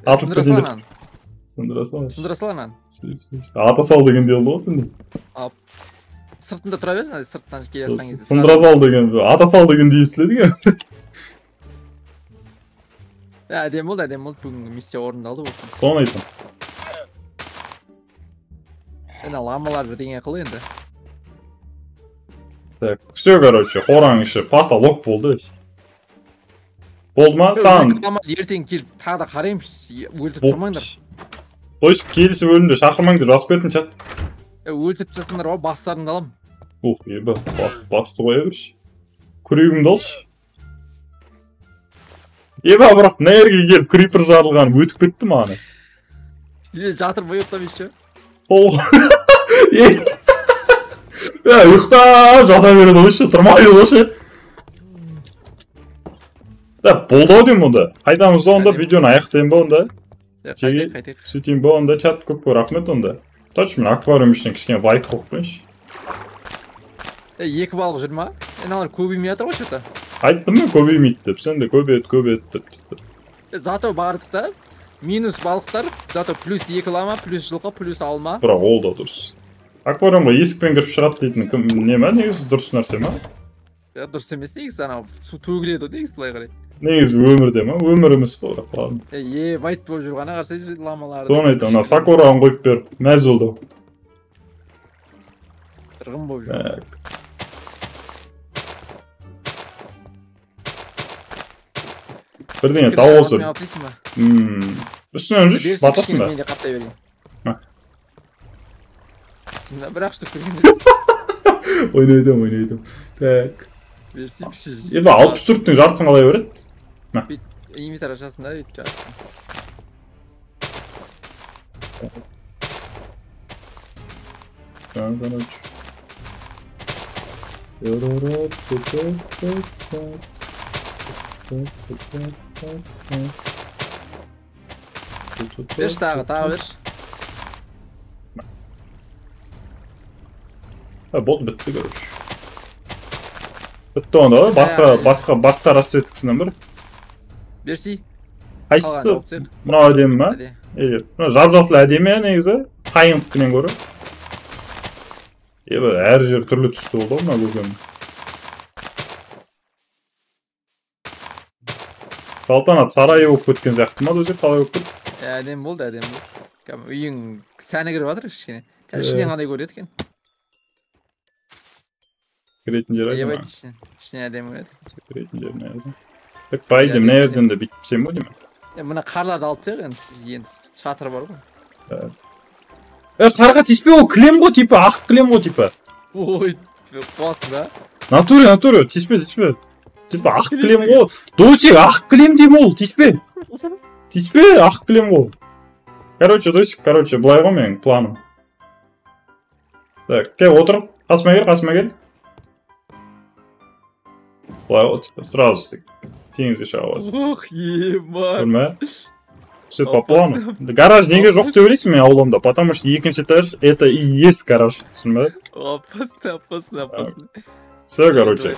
Атылып кетейін деп. Сындыра саланан. Ата сал деген де олды ғой сенде. Сыртында тұра берсін, сырттан келеткен кезде. Сындыра сал деген, ата сал деген дейсіледі ген. Әдем болды, бүгінгі миссия орындалды болсын. Соны айтам. Ламалар бірдеңе қыл енді. Так, все, короче, қораң іші потолок болды. Болды ма? Саған... Ертең келіп, тағы да қарайым, өлтіп тұрмаңдар. Қойшы, келісіп өлімде шақырмаңдар, жасып кетін чат. Өлтіп жасындар ба, бастарымды алам. Еба, басты қоя берші. Күрегімді алшы. Еба, бірақ мына жерге келіп крипер жарылған өтіп кетті маған. Жатыр бой ұйықтамайшы. Сол. Ұйықтап жата береді ойшы, тұрмайды ойшы. Болды дейм онда. Қайтамыз онда, видеоны аяқтайын ба онда. Қайтайық. Сөйтейін ба онда, чат көп рахмет онда. Точно, мен аквариум ішінен кішкене вайп қойып қойыншы. 2 балық жүр ма? Алар көбеймей жатыр ғой что-то. Айттым мен көбеймейді деп, сен де көбейет деп. Зато бардық та, минус балықтар, зато плюс 2 лама, плюс жылқы, плюс алма. Бірақ ол да дұрыс. Аквариумға есікпен кіріп шығады дейтін не ма? Негізі дұрыс нәрсе ма? Дұрыс емес негізі, анау су төгіледі негізі былай қарай. Негізі өмірде ма? Өмір емес қой бірақ ладно. Байт болып жүрғаны қарсай ламаларды. Соны айтам, мына сакураны қойып бер, мәз болды. Қырғын болып жүр. Бірдеңе тау болсын. Үстінен жүрші, батасың ба? Мен де қаптай берейін. Бірақ штук көрген. Ойнайтам. Так. Берсейші. Ебі 64-тің жартысын қалай береді? Инвентарь ашасың да өйтіп берші тағы берші. Болды бітті короче. Бітті онда басқа расцветкісінен бір. Берсей. Қайсысы? Мынау әдемі ма? Жап-жасыл әдемі негізі. Қайыңдықпенен көрі. Әр жер түрлі түсті болды мына көкем. Салтанат сарайы болып кеткен сияқты ма өзі қалай болып кетті? Әдемі болды, әдемі болды. Үйің сәні кіріп жатыр кішкене. Ішінен қандай көреді екен? Кіретін жер әдемі. Ебайт ішінен әдемі көреді. Кіретін жеріне әдемі. Так байды мына жерден де бүйтсем бе деймін? Мына қарларды алып тек енді шатыр бар ғой. Қарға тиіспе ол кілем ғой типа, ақ кілем ғой типа. Ой, қуасың ба? Натуре, тиіспе. Типа ақ кілем ғой. Досик, ақ кілем деймін ол, тиіспе. Тиіспе, ақ кілем ғой. Досик, былай ғой менің планым. Так, кел отыр, қасыма кел. Былай ғой, типа, сразу теңізге шыға басын. Ух, ема. Көрме? Все по плану. Гараж неге жоқ деп ойлайсың мен ауламда, потому что екінші этаж это и есть гараж. Түсінбе? Опасно. Все, короче.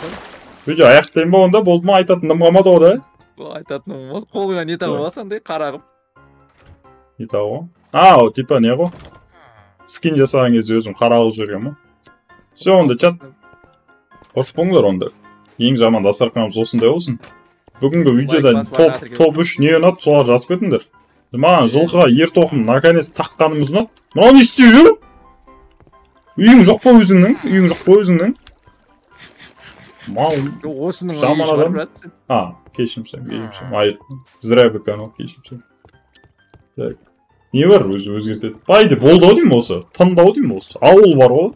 Видео аяқтайын ба онда, болды ма айтатыным қалмады ғой да? Айтатыным қалмады. Қолыңа не тағып алсаң да қарағым. Не тағып? О, типа не ғой? Скин жасаған кезде өзім қарағып жүрген ма? Все, онда чат. Қош болыңдар онда. Ең жаман дастарханымыз осындай болсын. Бүгінгі видеода топ 3 не ұнады, солар жазып кетіңдер. Маған жылқыға ер тоқым наконец таққанымыз ұнады. Мынау не істеп жүр? Үйің жоқ па өзіңнің? Мал. Осының үйі шығар, брат. Кешімсем. Зря беканал, кешімсем. Не бар өзгертеді? Байды болды ау деймін осы? Тындау деймін осы? Ауыл бар ғой?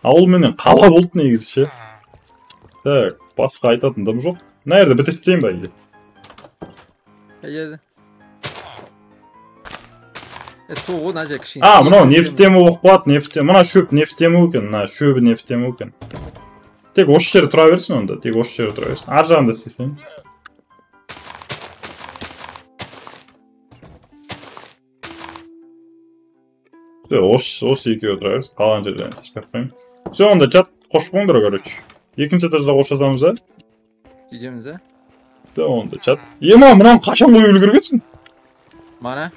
Ауыл менен қала болды негізі ше. Так, басқа айтатындым жоқ. Мына жерде бітіртейін ба үйде? Қайда? Соғы мына жер кішкене. Мынау нефтемі болып қалады, мына шөп нефтемі екен, мына шөбі нефтемі екен. Тек осы жері тұра берсін онда, Ар жағында істесең. Осы екеуі тұра берсін, қалған жерден істеп қойым. Все, онда чат қош болыңдар, короче. Екінші этажда қоштасамыз, а? Үйдеміз, а? Да, онда чат. Мынаны қашан қойып үлгергенсің? Мана?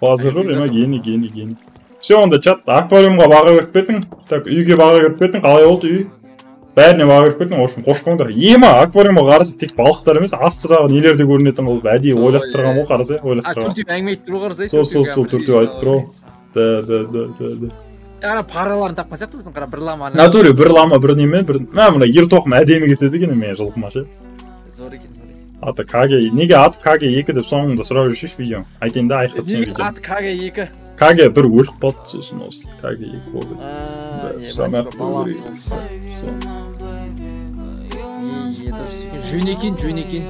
Қазір жүр, гений. Все, онда чат, аквариумға баға беріп кетің. Так, үйге баға беріп кетің, қалай болды үй? Бәріне баға беріп кетің, қош болыңдар. Аквариумға қарасы тек балықтар емес, астырағы нелерде көрінетін қылып, әдейі ойластырған ғой, қарасы, ойластырған. Төртеу әңгіме айтып тұру қарасы, сол төртеу айтып тұру. Да. Ана параларын тапқан сияқтысың, қара бір лама. Натуре, бір лама, бір неме, мына ер тоқым әдемі кетеді екен мен жылқыма ше. Зор екен. Аты Каге, неге аты Каге 2 деп соңында сұрап жүршіш видео. Айтайын да, айқып сен видео. Аты Каге 2. Каге бір өліп қалды сосын осы. Каге 2 болды. Жөн екен.